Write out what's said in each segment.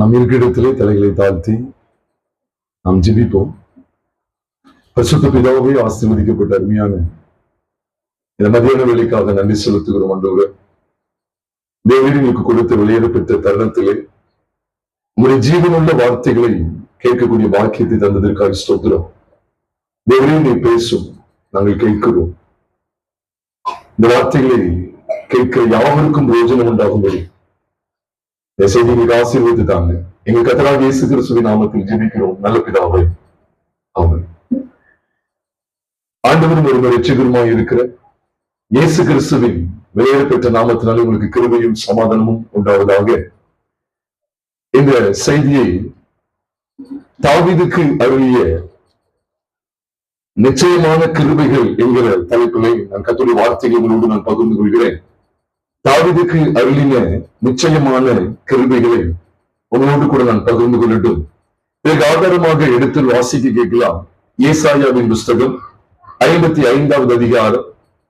நாம் இருக்கிற இடத்திலே தலைகளை தாழ்த்தி நாம் ஜெபிப்போம். பரிசுத்த பிதாவே, ஆசீர்வதிக்கப்பட்ட அருமையான இந்த மதியான வேலைக்காக நன்றி செலுத்துகிறோம். ஆண்டவரே, தேவனுக்கு கொடுத்த வெளியேறப்பட்ட தருணத்திலே உங்களுடைய ஜீவனுள்ள வார்த்தைகளை கேட்கக்கூடிய பாக்கியத்தை தந்ததற்காக ஸ்தோத்திரம். தேவனே, நீ பேசும், நாங்கள் கேட்கிறோம். இந்த வார்த்தைகளை கேட்க யாவருக்கும் பிரயோஜனம் உண்டாகும்படி செய்திகளுக்கு ஆசீர்வதித்து தாங்க. எங்க கர்த்தராகிய இயேசு கிறிஸ்துவின் நாமத்தில் ஜெபிக்கிறோம் நல்ல பிதாவே, ஆமென். ஆண்டவரும் ஒரு இரட்சகருமாய் இருக்கிற இயேசு கிறிஸ்துவின் வெளியேறப்பட்ட நாமத்தினால உங்களுக்கு கிருபையும் சமாதானமும் உண்டாவதாக. இந்த செய்தியை தாவீதுக்கு அருளிய நிச்சயமான கிருபைகள் என்கிற தலைப்பிலே நான் கர்த்தருடைய வார்த்தைகளோடு நான் பகிர்ந்து கொள்கிறேன். தாவீதுக்கு அருளின நிச்சயமான கிருபைகளை உங்களோடு கூட நான் பகிர்ந்து கொள்ளட்டும். இதற்கு ஆதாரமாக எடுத்து வாசிக்க கேட்கலாம். ஏசாயாவின் புஸ்தகம் 55வது அதிகாரம்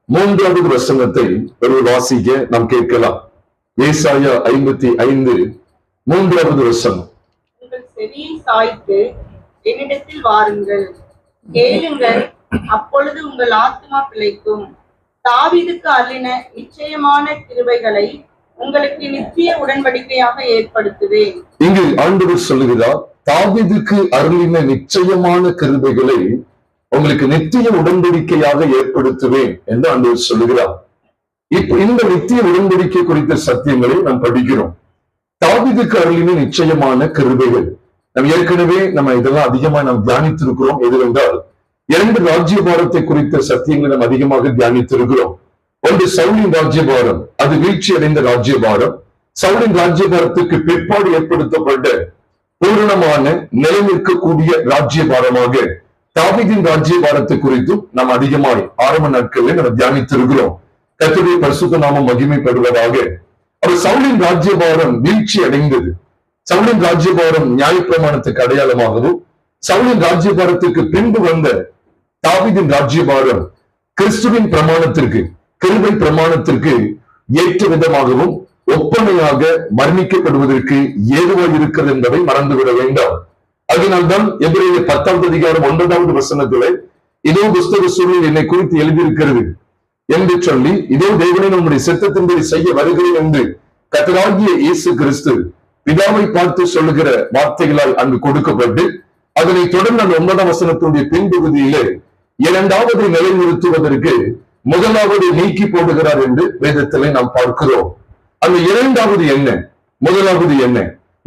3வது வசனத்தை ஒரு வாசிக்க நாம் கேட்கலாம். ஏசாயா 55 3வது வசனம். உங்கள் செவியை சாய்த்து என்னிடத்தில் வாருங்கள், கேளுங்கள், அப்பொழுது உங்கள் ஆத்துமா பிழைக்கும். தாவீதுக்கு அருளின நிச்சயமான கிருபைகளை உங்களுக்கு நித்திய உடன்படிக்கையாக ஏற்படுத்துவேன். இங்கு ஆண்டவர் சொல்லுகிறார், தாவீதுக்கு அருளின நிச்சயமான கிருபைகளை உங்களுக்கு நித்திய உடன்படிக்கையாக ஏற்படுத்துவேன் என்று ஆண்டவர் சொல்லுகிறார். இப்ப இந்த நித்திய உடன்படிக்கை குறித்த சத்தியங்களை நாம் படிக்கிறோம். தாவீதுக்கு அருளின நிச்சயமான கிருபைகள் நம்ம ஏற்கனவே இதெல்லாம் அதிகமா நாம் தியானித்திருக்கிறோம். எதுவென்றால் 2 ராஜ்யபாரத்தை குறித்த சத்தியங்களை நாம் அதிகமாக தியானித்திருக்கிறோம். ஒன்று சவுலின் ராஜ்யபாரம், அது வீழ்ச்சி அடைந்த ராஜ்யபாரம். சவுலின் ராஜ்யபாரத்துக்கு பிற்பாடு ஏற்படுத்தப்பட்ட பூரணமான நிலை நிற்கக்கூடிய ராஜ்யபாரமாக தாவீதின் ராஜ்யபாரத்தை குறித்தும் நாம் அதிகமாய் ஆரம்ப நாட்களில் நம்ம தியானித்திருக்கிறோம். கர்த்தருடைய பரிசுத்த நாமம் மகிமைப்படுவதாக. அவர் சவுலின் ராஜ்யபாரம் வீழ்ச்சி அடைந்தது. சவுலின் ராஜ்யபாரம் நியாயப்பிரமாணத்துக்கு அடையாளமாகவும், சவுலின் ராஜ்யபாரத்துக்கு பின்பு வந்த தாவீதின் ராஜ்யபாரம் கிறிஸ்துவின் பிரமாணத்திற்கு, கிருபை பிரமாணத்திற்கு ஏற்ற விதமாகவும் ஒப்பனையாக வர்ணிக்கப்படுவதற்கு ஏதுவாக இருக்கிறது என்பதை மறந்துவிட வேண்டாம். அதனால்தான் எபிரேயர் 10வது அதிகாரம் 9வது வசனத்திலே இதோ புஸ்தக சூழல் என்னை குறித்து எழுதியிருக்கிறது என்று சொல்லி, இதோ தேவனை நம்முடைய சித்தத்தின்படி செய்ய வருகிறேன் என்று கர்த்தராகிய இயேசு கிறிஸ்து பிதாவை பார்த்து சொல்லுகிற வார்த்தைகளால் அங்கு கொடுக்கப்பட்டு, அதனை தொடர்ந்து அந்த 9ஆம் வசனத்துடைய பின்பகுதியிலே 2வது நிலைநிறுத்துவதற்கு 1வது நீக்கி போடுகிறார் என்று வேதத்திலே நாம் பார்க்கிறோம். அந்த 2வது என்ன, 1வது என்ன?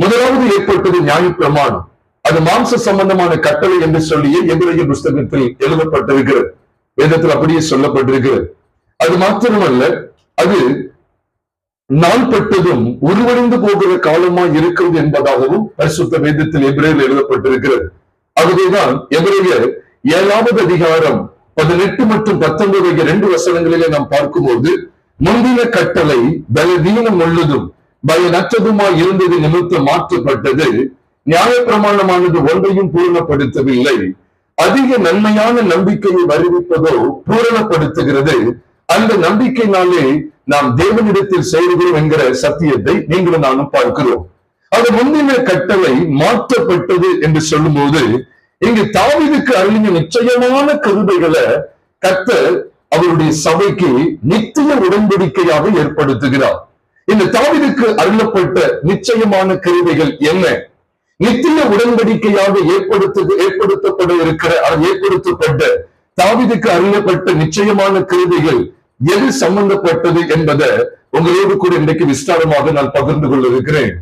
1வது ஏற்பட்டது நியாயப்பிரமாணம். அது மாம்ச சம்பந்தமான கட்டளை என்று சொல்லியே எபிரேயர் புஸ்தகத்தில் எழுதப்பட்டிருக்கிறது, வேதத்தில் அப்படியே சொல்லப்பட்டிருக்கிறது. அது மாத்திரமல்ல, அது நாள்பட்டதும் உருவடைந்து போகிற காலமா இருக்கிறது என்பதாகவும் பரிசுத்த வேதத்தில் எபிரேயர் எழுதப்பட்டிருக்கிறது. ஆகவேதான் எபிரேயர் 7வது அதிகாரம் 18 மற்றும் 19 ஆகிய 2 வசனங்களிலே நாம் பார்க்கும்போது, முந்தின கட்டளை பலவீனம் உள்ளதும் பயனற்றதுமாய் இருந்தது நிமித்தம் மாற்றப்பட்டது, நியாயப்பிரமாணமானது ஒன்றையும் பூரணப்படுத்தவில்லை, அதிக நன்மையான நம்பிக்கையை வருவிப்பதோ பூரணப்படுத்துகிறது, அந்த நம்பிக்கையினாலே நாம் தேவனிடத்தில் செய்கிறோம் என்கிற சத்தியத்தை நீங்களும் நானும் பார்க்கிறோம். அது முந்தின கட்டளை மாற்றப்பட்டது என்று சொல்லும் போது, இங்கு தாவீதுக்கு அருளின நிச்சயமான கிருபைகளை கர்த்தர் அவருடைய சபைக்கு நித்திய உடன்படிக்கையாக ஏற்படுத்துகிறார். இந்த தாவீதுக்கு அருளப்பட்ட நிச்சயமான கிருபைகள் என்ன? நித்திய உடன்படிக்கையாக ஏற்படுத்தப்பட இருக்கிற ஏற்படுத்தப்பட்ட தாவீதுக்கு அருளப்பட்ட நிச்சயமான கிருபைகள் எது சம்பந்தப்பட்டது என்பதை உங்களோடு கூட இன்றைக்கு விஸ்தாரமாக நான் பகிர்ந்து கொள்ள இருக்கிறேன்.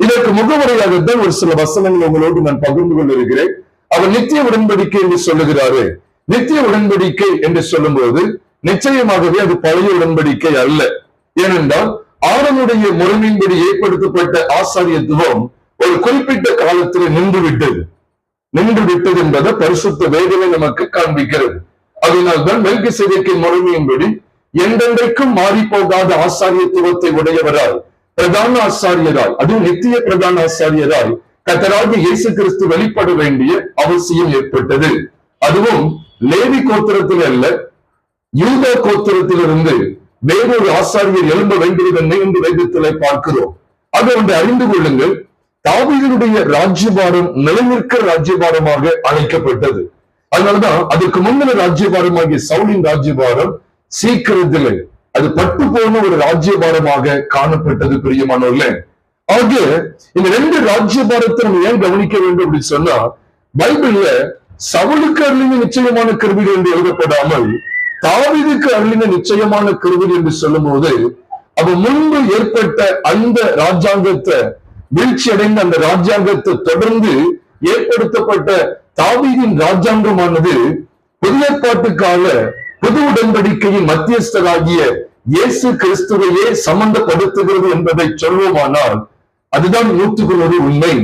இதற்கு முகவரையாகத்தான் ஒரு சில வசனங்கள் உங்களோடு நான் பகிர்ந்து கொள்ள இருக்கிறேன். அவர் நித்திய உடன்படிக்கை என்று சொல்லுகிறாரு. நித்திய உடன்படிக்கை என்று சொல்லும் போது நிச்சயமாகவே அது பழைய உடன்படிக்கை அல்ல. ஏனென்றால் ஆரோனுடைய முறைமையின்படி ஏற்படுத்தப்பட்ட ஆசாரியத்துவம் ஒரு குறிப்பிட்ட காலத்தில் நின்று விட்டது என்பதை பரிசுத்த வேதனை நமக்கு காண்பிக்கிறது. அதனால்தான் மெல்கிசேதேக்கின் முறைமையின்படி என்றென்றைக்கும் மாறி போகாத ஆசாரியத்துவத்தை உடையவராய், பிரதான ஆசாரியராய், அதுவும் நித்திய பிரதான ஆசாரியராய் கர்த்தராகிய இயேசு கிறிஸ்து வெளிப்பட வேண்டிய அவசியம் ஏற்பட்டது. அதுவும் லேவி கோத்திரத்தில் அல்ல, யூதா கோத்திரத்திலிருந்து வேறொரு ஆசாரியர் எழும்ப வேண்டியதென்னை என்று வேதத்திலே பார்க்கிறோம். அது ஒன்று அறிந்து கொள்ளுங்கள். தாவீதினுடைய ராஜ்யபாரம் நிலைநிற்கிற ராஜ்யபாரமாக அழைக்கப்பட்டது. அதனாலதான் அதுக்கு முன்னின ராஜ்யபாரமாகிய சவுலின் ராஜ்யபாரம் சீக்கிரத்திலே அது பட்டு போன ஒரு ராஜ்யபாரமாக காணப்பட்டது. பிரியமானவர்களே, ஆக இந்த ரெண்டு ராஜ்யபாரத்தை நம்ம ஏன் கவனிக்க வேண்டும் அப்படின்னு சொன்னா, பைபிள்ல சவுலுக்கு அருளின நிச்சயமான கிருபை என்று எழுதப்படாமல் தாவீதுக்கு அருளின நிச்சயமான கிருபை என்று சொல்லும் போது, அவன் முன்பு ஏற்பட்ட அந்த ராஜ்யாங்கத்தை வீழ்ச்சி அடைந்த அந்த ராஜ்யாங்கத்தை தொடர்ந்து ஏற்படுத்தப்பட்ட தாவீதின் ராஜ்யாங்கமானது புதிய ஏற்பாட்டுக்கால புது உடன்படிக்கையின் மத்தியஸ்தராகிய இயேசு கிறிஸ்துவையே சம்பந்தப்படுத்துகிறது என்பதை சொல்வோமானால் அதுதான் 100% உண்மை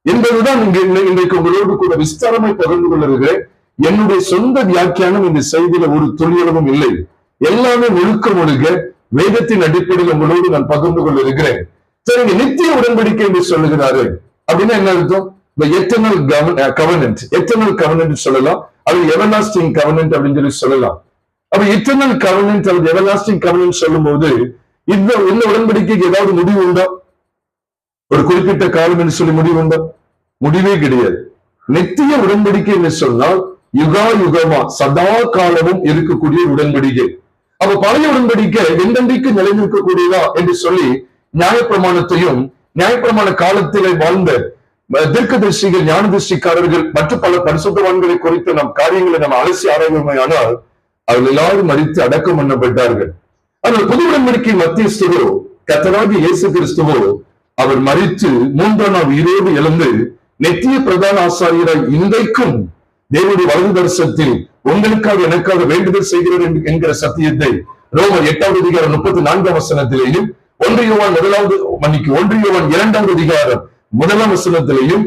என்பதுதான் இன்றைக்கு உங்களோடு கூட விஸ்தாரமாய் பகிர்ந்து கொள்கிறேன். என்னுடைய சொந்த வியாக்கியானம் இந்த செய்தியில ஒரு துளியளவும் இல்லை. எல்லாமே முழுக்க வேதத்தின் அடிப்படையில் உங்களோடு நான் பகிர்ந்து கொள்ளிருக்கிறேன். சரி, நித்திய உடன்படிக்கை என்று சொல்லுகிறாரு அப்படின்னா என்ன அர்த்தம்? எட்டர்னல் கவர்னன்ட், எட்டர்னல் கவர்னன்ட் சொல்லலாம், அது எவர்லாஸ்டிங் கவர்னன்ட் அப்படின்னு சொல்லலாம். அப்ப இட்டர்னல் கவர்னன்ட் அல்லது எவர்லாஸ்டிங் கவர்னன்ட் சொல்லும் போது இந்த உடன்படிக்கைக்கு ஏதாவது முடிவு உண்டா? ஒரு குறிப்பிட்ட காலம் என்று சொல்லி முடிவு உண்டா? முடிவே கிடையாது. நித்திய உடன்படிக்கை என்று சொன்னால் யுகா யுகமா சதா காலமும் இருக்கக்கூடிய உடன்படிக்கை. அப்ப பழைய உடன்படிக்கை எந்தெந்தைக்கு நிலைநிற்கக்கூடியதா என்று சொல்லி நியாயப்பிரமாணத்தையும் நியாயப்பிரமாண காலத்திலே வாழ்ந்த தீர்க்கதரிசிகள், ஞான திருஷ்டிக்காரர்கள் மற்றும் பல பரிசுத்தவான்களை குறித்த நம் காரியங்களை நாம் அலசி ஆராய்மையானால் அவர்கள் எல்லாரும் மரித்து அடக்கம் பண்ணப்பட்டார்கள். ஆனால் புது உடன்படிக்கை மத்தியஸ்தரோ கர்த்தராகிய இயேசு கிறிஸ்துவோ அவர் மரித்து 3ஆம் நாள் உயிரோடு எழுந்து நித்திய பிரதான ஆசாரியராய் இன்றைக்கும் தேவனுடைய வலது தரிசனத்தில் உங்களுக்காக எனக்காக வேண்டுதல் செய்கிறார் என்கிற சத்தியத்தை ரோமர் 8ஆம் அதிகாரம் 34ஆம் வசனத்திலேயும் 1 யோவான் 2ஆம் அதிகாரம் 1ஆம் வசனத்திலேயும்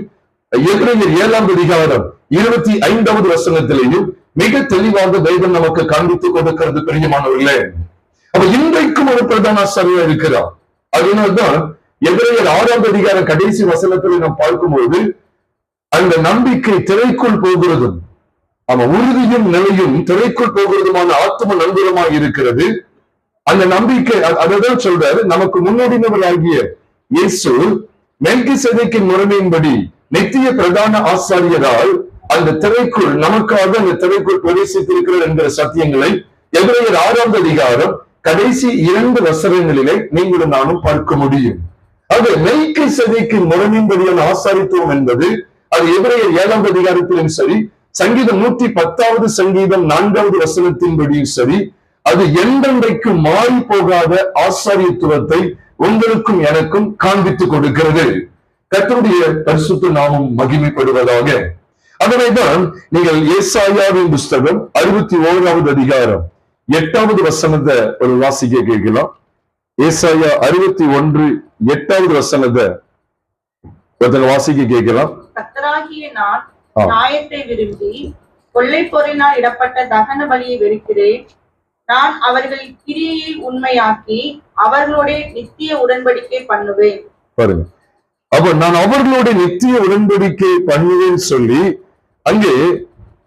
எபிரேயர் 7ஆம் அதிகாரம் 25வது வசனத்திலேயும் மிக தெளிவாக தெய்வம் நமக்கு காண்பித்துக் கொடுக்கிறது. பிரியமானவர்களே, அப்ப இன்றைக்கும் ஒரு பிரதான ஆசாரியர் இருக்கிறார். அதனால்தான் எபிரேயர் 6ஆம் அதிகாரம் கடைசி வசனத்தில் நாம் பார்க்கும்போது அந்த நம்பிக்கை திரைக்குள் போகிறதும் உறுதியும் நிலையும் திரைக்குள் போகிறதுமான ஆத்ம நண்பருமாய் இருக்கிறது. அந்த நம்பிக்கை அதான் சொல்றாரு, நமக்கு முன்னோடினவராகிய இயேசு மெல்கிசேதேக்கின் முறைமையின்படி நித்திய பிரதான ஆசாரியரால் அந்த திரைக்குள் நமக்காக அந்த திரைக்குள் பிரவேசித்திருக்கிறார் என்கிற சத்தியங்களை எபிரேயர் 6ஆம் அதிகாரம் கடைசி 2 வசனங்களிலே நீங்களும் நானும் பார்க்க முடியும். ஆக மெல்கிசேதேக்கின் முறைமையின்படியான ஆசாரித்துவம் என்பது அது எபிரேயர் 7ஆம் அதிகாரத்திலும் சரி, சங்கீதம் 110வது சங்கீதம் 4வது வசனத்தின்படியும் சரி, அது என்றென்றைக்கு மாறி போகாத ஆசாரியத்துவத்தை உங்களுக்கும் எனக்கும் காண்பித்துக் கொடுக்கிறது. கர்த்தருடைய பரிசுத்த நாமம் மகிமைப்படுவதாக. அதனைதான் நீங்கள் ஏசாயாவின் புஸ்தகம் 61வது அதிகாரம் 8வது வசனத்தை ஒரு வாசிக்க கேட்கலாம். ஏசாயா 61:8வது வசனத்தை ஒருத்தர் வாசிக்க கேட்கலாம். கர்த்தராகிய நான் நியாயத்தை விரும்பி கொள்ளை பொருளினால் இடப்பட்ட தகன பலியை வெறுக்கிறேன். நான் அவர்கள் கிரியையை உண்மையாக்கி அவர்களோட நித்திய உடன்படிக்கை பண்ணுவேன். பாருங்க, அப்ப நான் அவர்களோட நித்திய உடன்படிக்கை பண்ணுவேன் சொல்லி அங்கே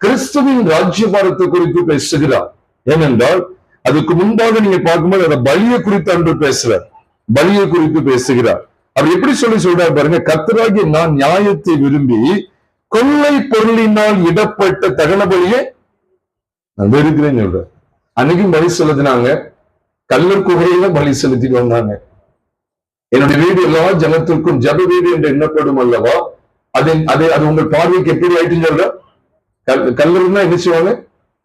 கிறிஸ்துவின் ராஜ்யபாரத்தை குறித்து பேசுகிறார். ஏனென்றால் அதுக்கு முன்பாக நீங்க பார்க்கும்போது அந்த பலியை குறித்து அன்று பேசுறார், பலியை குறித்து பேசுகிறார். அவர் எப்படி சொல்றார் பாருங்க, கர்த்தராகிய நான் நியாயத்தை விரும்பி கொள்ளை பொருளினால் இடப்பட்ட தகன பலியை நான் வெறுக்கிறேன்னு சொல்றார். அன்னைக்கும் பலி செலுத்தினாங்க, கல்லர் குகையில பலி செலுத்திட்டு வந்தாங்க. என்னுடைய வீடு எல்லா ஜனத்திற்கும் ஜப வீடு என்று எண்ணப்படும் அல்லவா, அது உங்கள் பார்வைக்கு எப்படி ஆயிட்டுன்னு சொல்ற. கல்லர்னா என்ன செய்வாங்க,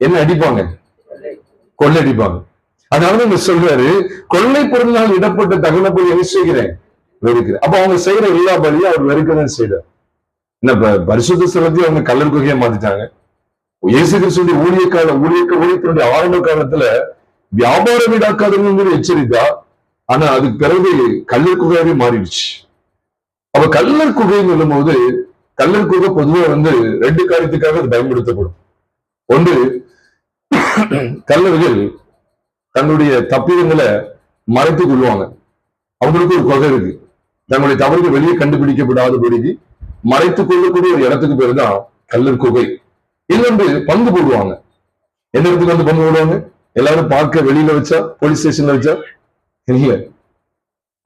என்ன அடிப்பாங்க, கொள்ளடிப்பாங்க. அதனால இங்க சொல்றாரு, கொள்ளை பொருளினால் இடப்பட்ட தகன பலி என்ன செய்கிறேன், வெறுக்கிறேன். அப்ப அவங்க செய்யற எல்லா பலியும் அவர் வெறுக்கதான் செய்யறார். என்ன பரிசுத்த ஸ்தலத்தையும் அவங்க கல்லர் குகையை மாத்திட்டாங்க. இயேசு கிறிஸ்துடைய ஊழியத்தினுடைய ஆரம்ப காலத்துல வியாபார வீடாக்காதவங்க எச்சரித்தா, ஆனா அதுக்கு பிறகு கல்லர் குகையாவே மாறிடுச்சு. அப்ப கல்லர் குகைன்னு சொல்லும் போது கல்லர் குகை பொதுவா 2 காரியத்துக்காக அது பயன்படுத்தப்படும். ஒன்று, கல்லர்கள் தன்னுடைய தப்பிதங்களை மறைத்துக் கொள்வாங்க. அவங்களுக்கு ஒரு குகை இருக்கு, தங்களுடைய தவறுகள் வெளியே கண்டுபிடிக்கப்படாதபடிக்கு மறைத்துக் கொள்ளக்கூடிய ஒரு இடத்துக்கு பேர் தான் கல்லர் குகை. இன்னொன்று, பங்கு போடுவாங்க. எந்த இடத்துக்கு பங்கு போடுவாங்க, எல்லாரும் பார்க்க வெளியில வச்சா, போலீஸ் ஸ்டேஷன்ல வச்சா இல்ல,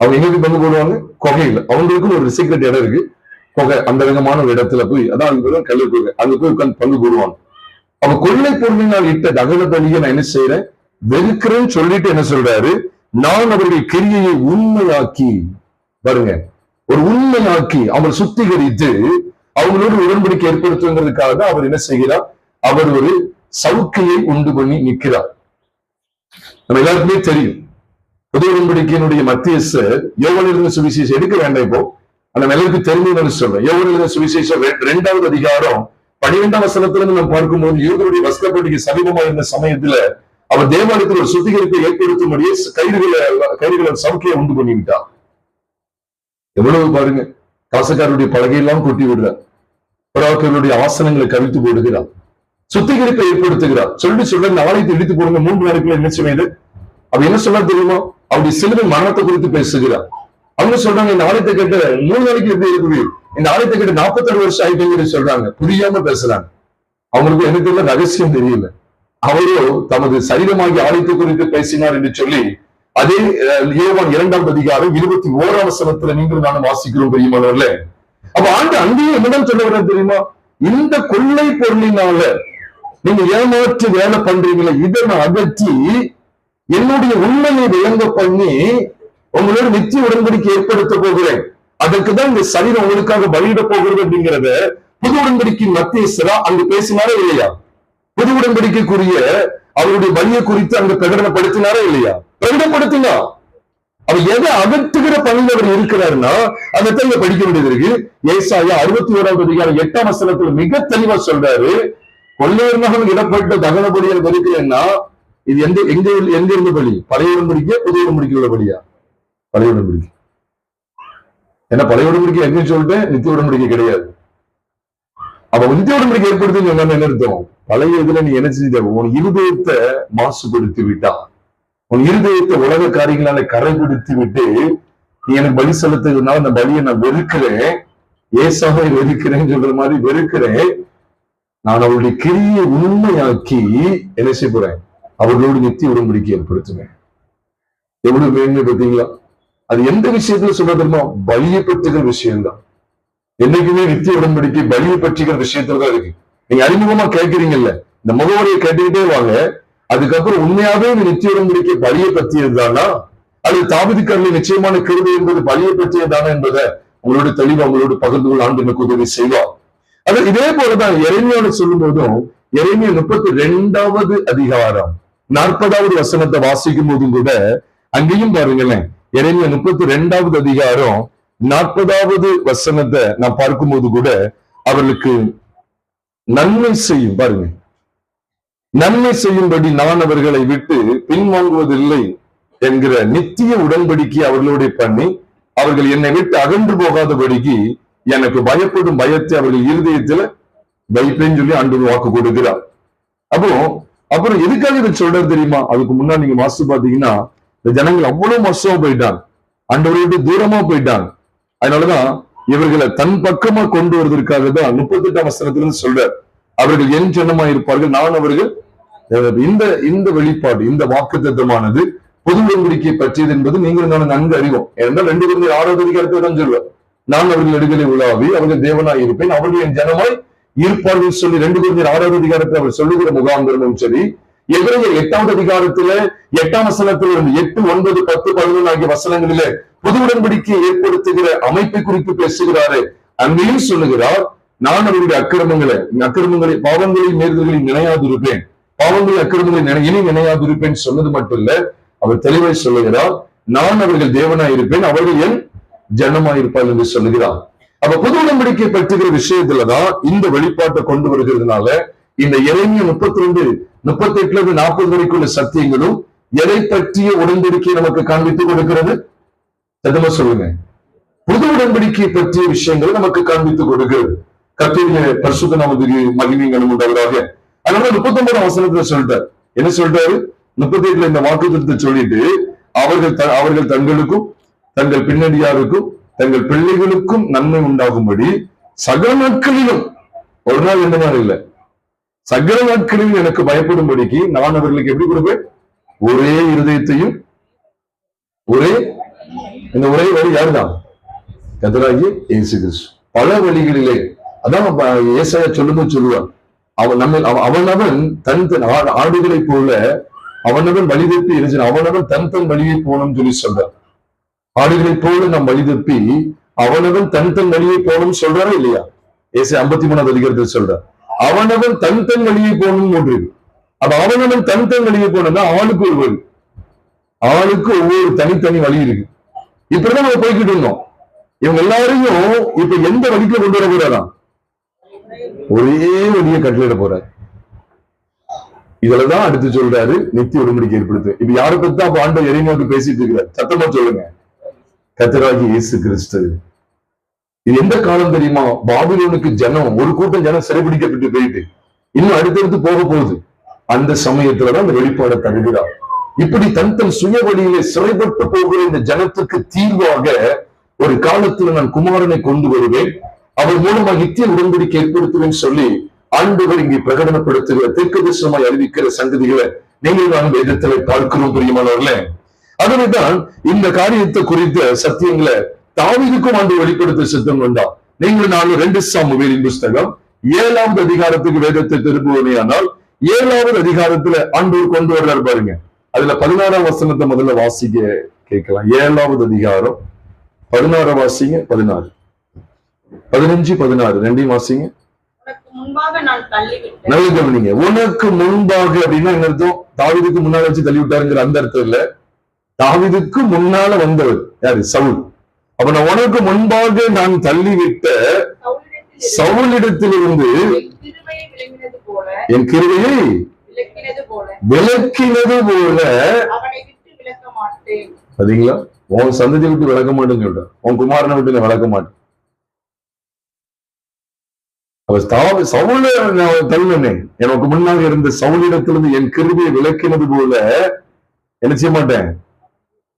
அவங்க எங்களுக்கு பங்கு போடுவாங்க? குகையில. அவங்களுக்கும் ஒரு சீக்கிரட் இடம் இருக்கு, குகை. அந்த விதமான ஒரு இடத்துல போய், அதான் கல்லு குகை, அங்க போய் உட்காந்து பங்கு போடுவாங்க. அவ கொள்ளை பொருளினால் இட்ட தகன பலியை நான் என்ன செய்யறேன்? வெறுக்கிறேன்னு சொல்லிட்டு என்ன சொல்றாரு? நான் அவர்கள் கிரியையை உண்மையாக்கி, பாருங்க, ஒரு உண்மையாக்கி அவங்களை சுத்திகரித்து அவங்களோட உடன்படிக்கை ஏற்படுத்துங்கிறதுக்காக அவர் என்ன செய்கிறார்? அவர் ஒரு சவுக்கையை உண்டு பண்ணி நிற்கிறார். நம்ம எல்லாருக்குமே தெரியும், புதிய உடன்படிக்கையினுடைய மத்தியஸ்தர் யோவான் எழுதின சுவிசேஷம் எடுக்க வேண்டாம். இப்போ அந்த நிலைக்கு தெரிஞ்சு சொல்றேன். யோவான் எழுதின சுவிசேஷம் 2வது அதிகாரம் 12ஆம் வசனத்திலிருந்து நம்ம பார்க்கும்போது, யூதருடைய பஸ்கா பண்டிகை சமீபமா இருந்த சமயத்துல அவர் தேவாலயத்தில் ஒரு சுத்திகரிப்பை ஏற்படுத்தும்படியே கைதுகளை சவுக்கையை உண்டு பண்ணிவிட்டார். எவ்வளவு பாருங்க, காசக்காரருடைய பலகையெல்லாம் கொட்டி விடுறார், புறாக்களுடைய ஆசனங்களை கவிழ்த்து போடுகிறார், சுத்திகரிப்பை ஏற்படுத்துகிறார். சொல்ற இந்த ஆலயத்தை இடித்து போடுங்க, 3 நாளைக்குள்ள என்ன செய்யுது? அப்ப என்ன சொல்ல தெரியுமா? அவருடைய சிலுவை மரணத்தை குறித்து பேசுகிறார். அவங்க சொல்றாங்க, இந்த ஆலயத்தை கேட்ட 3 நாளைக்கு எப்படி இருக்குது? இந்த ஆலயத்தை கேட்ட 46 வருஷம் ஆயிட்டு சொல்றாங்க. புரியாம பேசுறாங்க. அவங்களுக்கு எனக்கு தெரியல, ரகசியம் தெரியல. அவரோ தமது சரீரமாகி ஆலயத்தை குறித்து பேசினார் என்று சொல்லி அதே யோவான் 2ஆம் அதிகாரம் 21ஆம் வசனத்துல நீங்கள் நானும் வாசிக்கிறோம் பெரியமானவர்களே. அப்ப ஆண்டு அங்கேயும் என்னதான் சொல்ல வர தெரியுமா? இந்த கொள்ளை பொருளினால நீங்க ஏமாற்றி வேலை பண்றீங்களே, இதை நான் அகற்றி என்னுடைய உண்மையை விளங்க பண்ணி உங்களோட நித்திய உடன்படிக்கை ஏற்படுத்த போகிறேன். அதற்குதான் இந்த சரீரம் உங்களுக்காக பலியிட போகிறது அப்படிங்கிறத புது உடன்படிக்கையின் மத்தியஸ்தரா அங்கு பேசினாரா இல்லையா? புது உடன்படிக்கைக்குரிய அவருடைய பலியை குறித்து அங்கு பிரகடனப்படுத்தினாரா இல்லையா? பிரகடனப்படுத்தினா. அவ எதை அகற்றுகிற பணியில் அவர் இருக்கிறாருன்னா அதைத்தான் இங்க படிக்க வேண்டியது இருக்கு. ஏசாயா 61ஆம் அதிகாரம் 8ஆம் வசனத்துல மிக தெளிவா சொல்றாரு, கொள்ளையர்மகன் இடப்பட்ட தகன பலியை வெறுக்கிறேன்னா இது எங்க இருந்த பலி? பழைய உடன்படிக்கை புதிய உடன்படிக்கை உள்ள பலியா? பழைய உடன்படிக்கை. ஏன்னா பழைய உடன்படிக்கை எங்கன்னு சொல்லிட்டு நித்திய உடன்படிக்கை கிடையாது. அப்ப நித்திய உடன்படிக்கை ஏற்படுத்தி என்ன அர்த்தம்? பழைய இதுல நீ என்ன செஞ்ச? உன் இருதயத்தை மாசுபடுத்தி விட்டா, உன் இருதயத்தை உலக காரியங்களால கரைபிடித்து விட்டு நீ எனக்கு பலி செலுத்துறதுனால அந்த பலியை நான் வெறுக்கிறேன், ஏசாவை வெறுக்கிறேன்னு சொல்ற மாதிரி வெறுக்கிறேன். நான் அவருடைய கிரியை உண்மையாக்கி என்ன செய்ய போறேன்? அவர்களோடு நித்திய உடன்படிக்கை ஏற்படுத்துவேன். எவ்வளவு மேன்மை பார்த்தீங்களா? அது எந்த விஷயத்துல சொல்ல தெரியுமா? பலியை பற்றுகிற விஷயம்தான். என்னைக்குமே நித்திய உடன்படிக்கை பலியை பற்றுகிற விஷயத்துலதான் இருக்கு. நீங்க அறிமுகமா கேட்கிறீங்கல்ல, இந்த முகவரியை கேட்டுக்கிட்டே வாங்க. அதுக்கப்புறம் உண்மையாவே நித்திய உடன்படிக்கை பலியை பற்றியதுதானா, அது தாவீதுக்காரர்களை நிச்சயமான கிருபை என்பது பலியை பற்றியதானா என்பதை உங்களோட தெளிவா உங்களோட பகிர்ந்து கொள்ள ஆண்டு எனக்கு உதவி செய்வார். அது இதே போலதான் எரேமியாவை சொல்லும் போதும், எரேமியா 32வது அதிகாரம் 40வது வசனத்தை வாசிக்கும் போதும் கூட அங்கேயும் பாருங்களேன், எரேமியா 32வது அதிகாரம் 40வது வசனத்தை நான் பார்க்கும்போது கூட அவர்களுக்கு நன்மை செய்யும், பாருங்க, நன்மை செய்யும்படி நான் அவர்களை விட்டு பின்வாங்குவதில்லை என்கிற நித்திய உடன்படிக்கை அவர்களோட பண்ணி அவர்கள் என்னை விட்டு அகன்று போகாதபடிக்கு எனக்கு பயப்படும் பயத்தை அவர்கள் இருதயத்துல வைப்பேன்னு சொல்லி ஆண்டவர் வாக்கு கொடுக்கிறார். அப்புறம் எதுக்காக இதை சொல்றது தெரியுமா? அதுக்கு முன்னாடி நீங்க வாசித்து பாத்தீங்கன்னா இந்த ஜனங்கள் அவ்வளவு மோசமா போயிட்டாங்க, ஆண்டவரை விட்டு தூரமா போயிட்டாங்க. அதனாலதான் இவர்களை தன் பக்கமா கொண்டு வருவதற்காக தான் 38ஆம் வசனத்திலிருந்து சொல்றார், அவர்கள் என் ஜனமா இருப்பார்கள், நான் அவர்கள். இந்த வெளிப்பாடு, இந்த வாக்குத்தத்தமானது பொது உடன்படிக்கை பற்றியது என்பது நீங்கள் நான் நன்கு அறிவோம். ஏனென்றால் 2 Corinthiயர் 6வது அதிகாரத்தை தான் சொல்வார், நான் அவர்கள் நடுவிலே உலாவி அவர்கள் தேவனாய் இருப்பேன், அவர்கள் என் ஜனமாய் இருப்பார்கள் சொல்லி 2 Corinthiயர் 6வது அதிகாரத்தை அவர் சொல்லுகிற முகாந்திரமும் சரி, எபிரேயர் 8வது அதிகாரத்துல 8ஆம் வசனத்தில் இருந்து 8, 9, 10, 11 ஆகிய வசனங்களிலே புது உடன்படிக்கையை ஏற்படுத்துகிற அமைப்பை குறித்து பேசுகிறாரு. அங்கேயும் சொல்லுகிறார், நான் அவருடைய அக்கிரமங்களை பாவங்களையும் மீறுதல்களையும் நினையாதிருப்பேன், பாவங்களை அக்கிரமங்களை இனி நினையாதிருப்பேன் சொன்னது மட்டும் இல்ல, அவர் தெளிவாய் சொல்லுகிறார், நான் அவர்கள் தேவனாய் இருப்பேன், அவர்கள் என் ஜனமாயிருப்பார் என்று சொல்லுகிறார். அப்ப புது உடன்படிக்கை பற்றுகிற விஷயத்துலதான் இந்த வெளிப்பாட்டை கொண்டு வருகிறதுனால இந்த எரேமியா 32, 38 40 வரைக்குள்ள சத்தியங்களும் எதை பற்றிய உடன்படிக்கையை நமக்கு காண்பித்துக் கொடுக்கிறது? சத்தமா சொல்லுங்க. புது உடன்படிக்கை பற்றிய விஷயங்களை நமக்கு காண்பித்துக் கொடுக்கிறது. கர்த்தருடைய பரிசுத்த நாமத்துக்கு மகிமையும் உண்டாவதாக. அதனால 39ஆம் வசனத்துல சொல்லிட்டார், என்ன சொல்றாரு? 38 இந்த வாக்குத்தத்தத்தை சொல்லிட்டு அவர்கள் தங்களுக்கும் தங்கள் பின்னடியாருக்கும் தங்கள் பிள்ளைகளுக்கும் நன்மை உண்டாகும்படி சகல நாட்களிலும், ஒரு நாள் எந்த மாதிரி இல்லை, சகல நாட்களிலும் எனக்கு பயப்படும்படிக்கு நான் அவர்களுக்கு எப்படி கொடுப்பேன்? ஒரே இருதயத்தையும் ஒரே இந்த ஒரே வழி யாருதான்? கர்த்தராகிய இயேசு கிறிஸ்து. பல வழிகளிலே அதான் ஏசாயா சொல்லும்போது சொல்லுவான், அவனவன் தன் தன் ஆடுகளை போல அவனவன் வழி தப்பி இருந்துச்சு, அவனவன் தன் தன் வழியை போகணும்னு சொல்லி சொல்றான். ஆடுகளை போல நாம் வழி தப்பி அவனவன் தன் தன் வழியை போகணும்னு சொல்றாரா இல்லையா? ஏசாயா 53வது அதிகாரத்தில் சொல்றான், அவனவன் தன் தன் வழியை போகணும்னு ஒன்று இருக்கு. அப்ப அவனவன் தன் தன் வழியை போனோம்னா ஆளுக்கு ஒரு வழி, ஆளுக்கு ஒவ்வொரு தனித்தனி வழி இருக்கு. இப்படிதான் நம்ம போய்கிட்டு இருந்தோம். இவங்க எல்லாரையும் இப்ப எந்த வழிக்கு கொண்டு வர போறாராம்? ஒரே வழியை கட்டளையிட போறாரு. இதுலதான் அடுத்து சொல்றாரு நித்திய உடன்படிக்கை ஏற்படுத்து. இப்ப யாரை பத்தி தான் ஆண்டவர் எரேமியாவுக்கு பேசிட்டு இருக்கிறார்? சத்தமா சொல்லுங்க, கர்த்தராகிய இயேசு கிறிஸ்து. இது எந்த காலம் தெரியுமா? பாபிலோனுக்கு ஜனம், ஒரு கூட்டம் ஜனம் சிறைபிடிக்கப்பட்டு போயிட்டு இன்னும் அடுத்தடுத்து போக போகுது. அந்த சமயத்துலதான் அந்த வெளிப்பாடை தருகிறார். இப்படி தன் தன் சுய வழியிலே சிறைப்பட்டு போகிற இந்த ஜனத்துக்கு தீர்வாக ஒரு காலத்துல நான் குமாரனை கொண்டு வருவேன், அவர் மூலமா நித்திய உடன்படிக்கை ஏற்படுத்துவேன் சொல்லி ஆண்டவர் இங்கே பிரகடனப்படுத்துகிற தீர்க்கதரிசனமாய் அறிவிக்கிற சங்கதிகளை நீங்கள் நான் வேதத்திலே பார்க்கிறோம் பிரியமானவர்களே. அதனைதான் இந்த காரியத்தை குறித்த சத்தியங்களை தாவீதுக்கும் ஆண்டு வெளிப்படுத்த சித்தம் கொண்டார். நீங்கள் நானும் 2 சாமுவேலின் புஸ்தகம் 7வது அதிகாரத்துக்கு வேதத்தை திரும்புவதையானால் 7வது அதிகாரத்துல ஆண்டவர் கொண்டு வர்றாரு பாருங்க. அதுல 16ஆம் வசனத்தை முதல்ல வாசிக்க கேட்கலாம். 7வது அதிகாரம் 16 வாசிங்க. 16, 15, 16 ரெண்டையும் வாசிங்க. நல்ல கவனிங்க. உனக்கு முன்பாக அப்படின்னா என்ன அர்த்தம்? தாவீதுக்கு முன்னால வச்சு தள்ளி விட்டாருங்கிற அந்த அர்த்தம் இல்ல. தாவீதுக்கு முன்னால வந்தவர் யாரு? சவுல். அப்ப நான் உனக்கு முன்பாக நான் தள்ளிவிட்ட சவுலிடத்திலிருந்து என் கிருபையை விலக்கினது போல பாத்தீங்களா? உன் சந்ததியை விட்டு விளக்க மாட்டேன்னு சொல்ற, உன் குமாரனை விட்டு நான் விளக்க மாட்டேன். சவுல தள்ளினே, எனக்கு முன்னாக இருந்த சவுலிடத்திலிருந்து என் கிருபையை விளக்கினது போல என்ன செய்ய மாட்டேன்?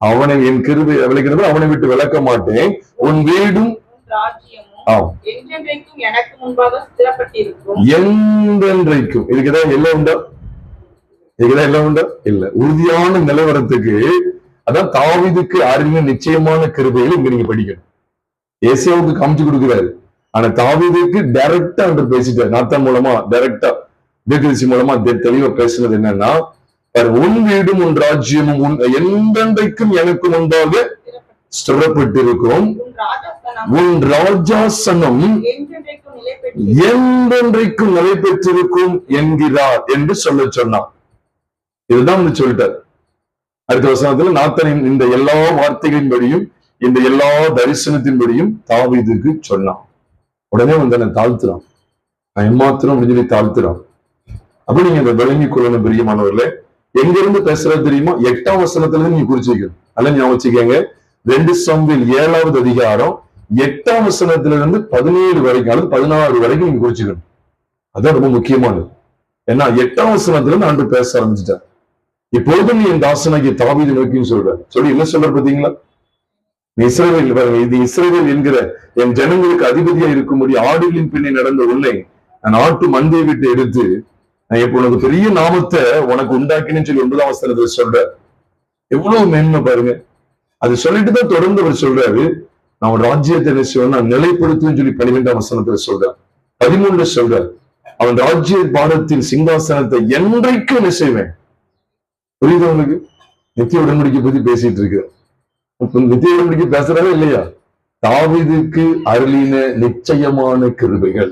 அவனை என் கிருபை விளக்கினது அவனை விட்டு விளக்க மாட்டேன். உன் வீடும் என்றென்றைக்கும். இதுக்குதான் எல்லாம் உண்டா? இதுக்குதான் எல்லாம் உண்டா? இல்ல. உறுதியான நிலவரத்துக்கு அதான் தாவீதுக்கு அறிந்த நிச்சயமான கிருபையில் இங்க நீங்க படிக்கணும். ஏசாயாவுக்கு காமிச்சு கொடுக்கிறாரு. ஆனா தாவீதுக்கு டைரக்டா என்று பேசிட்டார். நாத்தான் மூலமா டைரக்டா தீர்க்கதரிசி மூலமா தெளிவா பேசுனது என்னன்னா, உன் வீடும் உன் ராஜ்யமும் என்றென்றைக்கும் எனக்கு முன்பாக ஸ்திரப்பட்டிருக்கும், உன் ராஜாசனம் என்றென்றைக்கும் நிலை பெற்றிருக்கும் என்கிறார் என்று சொல்ல சொன்னார். இதுதான் சொல்லிட்டார். அடுத்த வசனத்துல நாத்தனின் இந்த எல்லா வார்த்தைகளின்படியும் இந்த எல்லா தரிசனத்தின்படியும் தாவீதுக்கு சொன்னான். உடனே வந்து தாழ்த்துறான், நான் எம்மாத்திரம் அப்படின்னு சொல்லி தாழ்த்துறான். அப்ப நீங்க இந்த விளங்கி கொள்ளணும் பிரியமானவர்களே. எங்க இருந்து பேசுறது தெரியுமா? 8ஆம் வசனத்துல இருந்து நீங்க குறிச்சிக்கணும். அல்ல ஞாபகம் வச்சுக்கங்க. 2 சாமுவேல் 7வது அதிகாரம் 8ஆம் வசனத்துல இருந்து 17 வரைக்கும் அல்லது 16 வரைக்கும் நீங்க குறிச்சுக்கணும். அதான் ரொம்ப முக்கியமானது. ஏன்னா 8ஆம் வசனத்துல இருந்து ஆண்டு பேச ஆரம்பிச்சுட்டார். இப்பொழுது நீ என் தாசனாகிய தாவீதை நோக்கின்னு சொல்ற சொல்லி என்ன சொல்ற பாத்தீங்களா? நீ இஸ்ரவேல் பாருங்க, இது இஸ்ரவேல் என்கிற என் ஜனங்களுக்கு அதிபதியா இருக்கும்படி ஆடுகளின் பின்னே நடந்த உன்னை நான் ஆட்டு மந்தையை விட்டு எடுத்து நான் இப்ப உனக்கு பெரிய நாமத்தை உனக்கு உண்டாக்கினேன்னு சொல்லி 9ஆம் வசனத்துல சொல்ற. எவ்வளவு மேன்மை பாருங்க. அது சொல்லிட்டுதான் தொடர்ந்து அவர் சொல்றாரு, நான் ஒரு ராஜ்யத்தை என்ன செய்வேன், நான் நிலைப்படுத்துவேன்னு சொல்லி 12ஆம் வசனத்துல சொல்றார். 13 சொல்றார், அவன் ராஜ்ய பாரத்தின் சிங்காசனத்தை என்றைக்கும் என்ன செய்வேன். புரியுது உங்களுக்கு? நித்திய உடன்படிக்கை பத்தி பேசிட்டு இருக்கு. நித்திய உடன்படிக்கை பேசுறாரா இல்லையா? தாவீதுக்கு அருளின நிச்சயமான கிருபைகள்.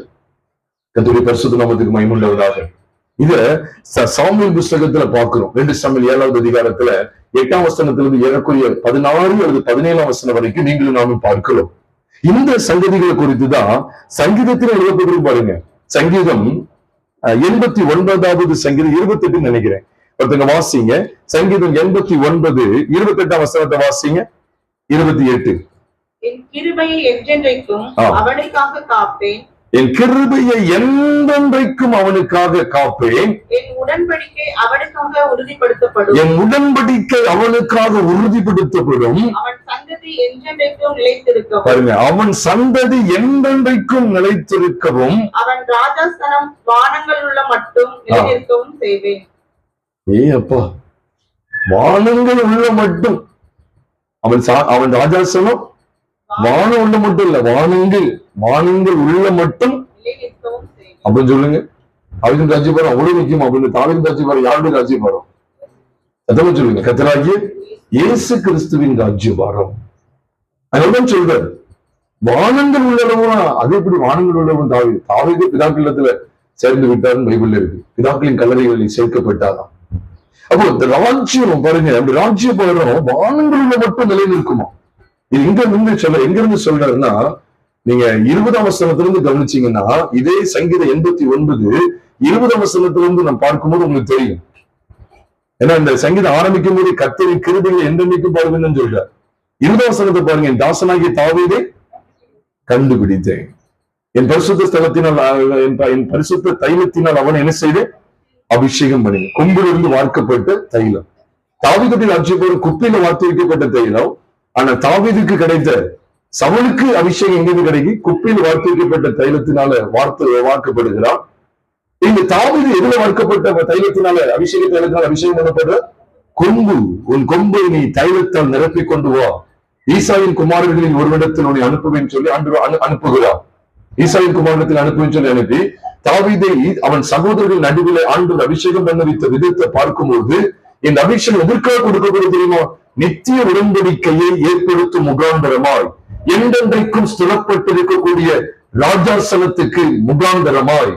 கர்த்தருடைய பரிசுத்த நாமத்துக்கு மகிமை உண்டாவதாக. இத சாமுவேல் புஸ்தகத்துல பார்க்கிறோம். 2 சாமுவேல் 7வது அதிகாரத்துல 8ஆம் வசனத்திலிருந்து ஏறக்குறைய 16 அல்லது 17ஆம் வசனம் வரைக்கும் நீங்களும் நாமும் பார்க்கிறோம். இந்த சங்கதிகளை குறித்துதான் சங்கீதத்தில் எழுதப்பட்டிருக்கு பாருங்க. சங்கீதம் 89வது சங்கீதம் 28 நினைக்கிறேன். ஒருத்தங்க வாசிங்க. சங்கீதம் 89 28ஆம் வசனத்தை வாசிங்க. 28. என் கிருபையை என்றென்றைக்கும் அவனுக்காக காப்பேன், என் கிருபையை என்றென்றைக்கும் அவனுக்காக காப்பேன், என் உடன்படிக்கை அவனுக்காக உறுதிப்படுத்தப்படும், என் உடன்படிக்கை அவனுக்காக உறுதிப்படுத்தப்படும், அவன் சந்ததி என்றென்றைக்கும் நிலைத்திருக்கவும். பாருங்க, அவன் சந்ததி என்றென்றைக்கும் நிலைத்திருக்கவும், அவன் ராஜாசனம் வானங்கள் உள்ள மட்டும் நிலைத்திருக்கவும் செய்வேன். அப்பா, வானங்கள் உள்ள மட்டும் அவன் ராஜாசனம் வானம் உள்ள மட்டும் இல்ல, வானங்கள் உள்ள மட்டும் நிலைநிற்கவும் செய்யும். அப்படின்னு சொல்லுங்க. தாவீதின் ராஜ்யபாரம் அவ்வளவு முக்கியம் அப்படின்னு. தாவீதின் ராஜ்யபாரம் யாருடைய ராஜ்யபாரம்? அதான் சொல்லுங்க, கர்த்தராகிய இயேசு கிறிஸ்துவின் ராஜ்யபாரம். அதான் சொல்றாரு, வானங்கள் உள்ளவனா. அது எப்படி வானங்கள் உள்ளவன்? தாவீது பிதாக்களிடத்துல சேர்ந்து விட்டார்னு பைபிள்ல இருக்கு. பிதாக்களின் கல்லறைகளில் சேர்க்கப்பட்டாராம். அப்போ இந்த ராஜ்யம் பாருங்க, அந்த ராஜ்யபாரம் வானங்களில் மட்டும் நிலை நிற்குமா? இது எங்க இருந்து சொல்றாருன்னா, நீங்க 20ஆம் வசனத்திலிருந்து கவனிச்சீங்கன்னா, இதே சங்கீதம் 89 20ஆம் வசனத்திலிருந்து நம்ம பார்க்கும்போது உங்களுக்கு தெரியும். ஏன்னா இந்த சங்கீதம் ஆரம்பிக்கும் போது கர்த்தரின் கிருபைகளை என்றென்றைக்கும் பாருங்கன்னு சொல்றார். 20ஆம் வசனத்தை பாருங்க, என் தாசனாகிய தாவீதை கண்டுபிடித்தேன், என் பரிசுத்த ஸ்தலத்தினால் என் பரிசுத்த தைலத்தினால் அவன் என்ன செய்து அபிஷேகம் பண்ணி, கொம்பிலிருந்து வார்க்கப்பட்ட தைலம். தாவீதுடைய ராஜ்யபாரம் குப்பையில வார்த்து வைக்கப்பட்ட தைலம். ஆனா தாவீதுக்கு கிடைத்த, சவுலுக்கு அபிஷேகம் எங்கிருந்து கிடைக்கும்? குப்பையில் வார்த்து வைக்கப்பட்ட தைலத்தினால வார்க்கப்படுகிறான். இந்த தாவீது எதுல வார்க்கப்பட்ட தைலத்தினால அபிஷேக தைலத்தினால் அபிஷேகம் பண்ணப்படுற கொம்பு. உன் கொம்பை நீ தைலத்தால் நிரப்பி கொண்டு வா, ஈசாவின் குமாரர்களின் ஒருவிடத்தில் உன்னை அனுப்புவேன்னு சொல்லி அனுப்புகிறார். ஈசாவின் குமாரத்தில் அனுப்புவேன்னு சொல்லி அனுப்பி தாவீதை அவன் சகோதரர்கள் நடுவில் ஆண்டவர் அபிஷேகம் பண்ண வைத்த விதத்தை பார்க்கும்போது, இந்த அபிஷேகம் எதற்காக கொடுக்கப்படுது தெரியுமா? நித்திய உடன்படிக்கையை ஏற்படுத்தும் முகாந்தரமாய், என்றென்றைக்கும் ஸ்திரப்பட்டிருக்கக்கூடிய ராஜாசனத்துக்கு முகாந்தரமாய்,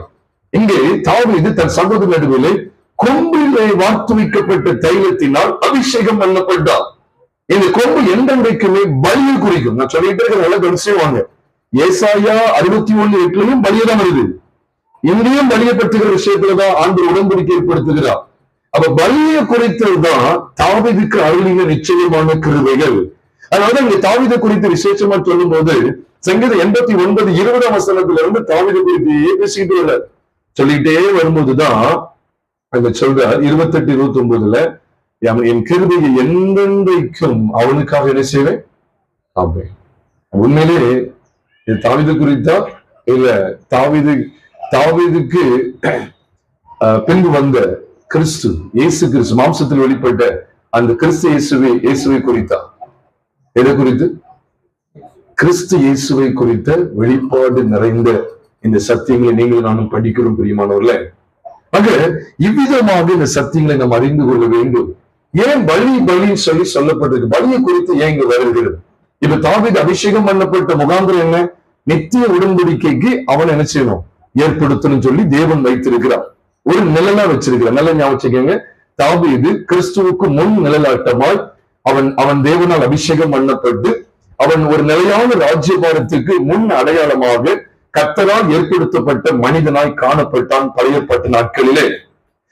இங்கே தாவீது தன் சகோதர நடுவிலே கொம்பிலே வார்த்து வைக்கப்பட்ட தைலத்தினால் அபிஷேகம் பண்ணப்பட்டார். இந்த கொம்பு என்றென்றைக்குமே பலியை குறிக்கும். நான் சொல்லிட்டு இருக்க நல்ல கவனிச்சுவாங்க. ஏசாயா 61:8 பலியதான் வருது. இங்கேயும் பலியப்படுத்துகிற விஷயத்துலதான் ஆண்டவர் உடன்படிக்கை ஏற்படுத்துகிறார். அப்ப பலியை குறித்ததுதான் தாவீதுக்கு அருளின நிச்சயமான கிருபைகள். அதனால இங்க தாவீதை குறித்து விசேஷமா சொல்லும் போது சங்கீதம் 89 20ஆம் வசனத்துல இருந்து தாவீதை குறித்து பேசிக்கிட்டு வர்றார். சொல்லிட்டே வரும்போதுதான் அங்க சொல்றார் 28-29 என் கிருபையை என்றென்றைக்கும் அவனுக்காக என்ன செய்வேன். உண்மையிலே தாவீது குறித்தா இல்ல தாவீதுக்கு பின்பு வந்த கிறிஸ்து இயேசு கிறிஸ்து மாம்சத்தில் வெளிப்பட்ட அந்த கிறிஸ்து இயேசுவை குறித்தா? எதை குறித்து? கிறிஸ்து இயேசுவை குறித்த வெளிப்பாடு நிறைந்த இந்த சத்தியங்களை நீங்களும் நானும் படிக்கிறோம் பிரியமானவர்களே. ஆக இவ்விதமாக இந்த சத்தியங்களை நாம் அறிந்து கொள்ள வேண்டும். ஏன் பலி சொல்லப்பட்டிருக்கு? பலியை குறித்து ஏன் இங்க வருகிறது? இப்ப தாவீது அபிஷேகம் பண்ணப்பட்ட முகாந்திரம் என்ன? நித்திய உடன்படிக்கைக்கு அவன் என்ன செய்யணும்? ஏற்படுத்தணும் சொல்லி தேவன் வைத்திருக்கிறார். ஒரு நிழலா வச்சிருக்கிறார். நல்ல ஞாபகம் வச்சுக்கோங்க, தாவீது கிறிஸ்துவுக்கு முன் நிழலாட்டமாய் அவன் தேவனால் அபிஷேகம் பண்ணப்பட்டு அவன் ஒரு நிலையான ராஜ்யபாரத்துக்கு முன் அடையாளமாக கர்த்தரால் ஏற்படுத்தப்பட்ட மனிதனாய் காணப்பட்டான் பழையப்பட்ட நாட்களிலே.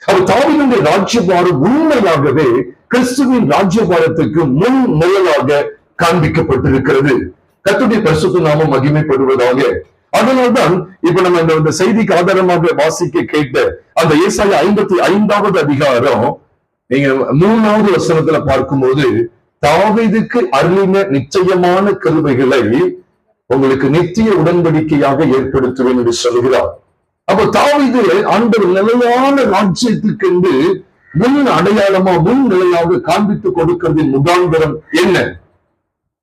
அவர் தாவீதுடைய ராஜ்யபாரம் உண்மையாகவே கிறிஸ்துவின் ராஜ்யபாரத்துக்கு முன் நிழலாக காண்பிக்கப்பட்டிருக்கிறது. கர்த்தருடைய பரிசுத்த நாமம் மகிமைப்படுவதாக. அதனால்தான் இப்ப நம்ம இந்த செய்திக்கு ஆதாரமாக வாசிக்க கேட்ட அந்த ஏசாயா 55வது அதிகாரம் நீங்க 3வது வசனத்துல பார்க்கும்போது, தாவீதுக்கு அருளின நிச்சயமான கிருபைகளை உங்களுக்கு நித்திய உடன்படிக்கையாக ஏற்படுத்துவேன் என்று சொல்கிறார். அப்ப தாவீது ஆண்டவர் நிலையான ராஜ்யத்துக்கு என்று முன் அடையாளமா முன் நிலையாக காண்பித்து கொடுக்கிறதின் முகாந்திரம் என்ன?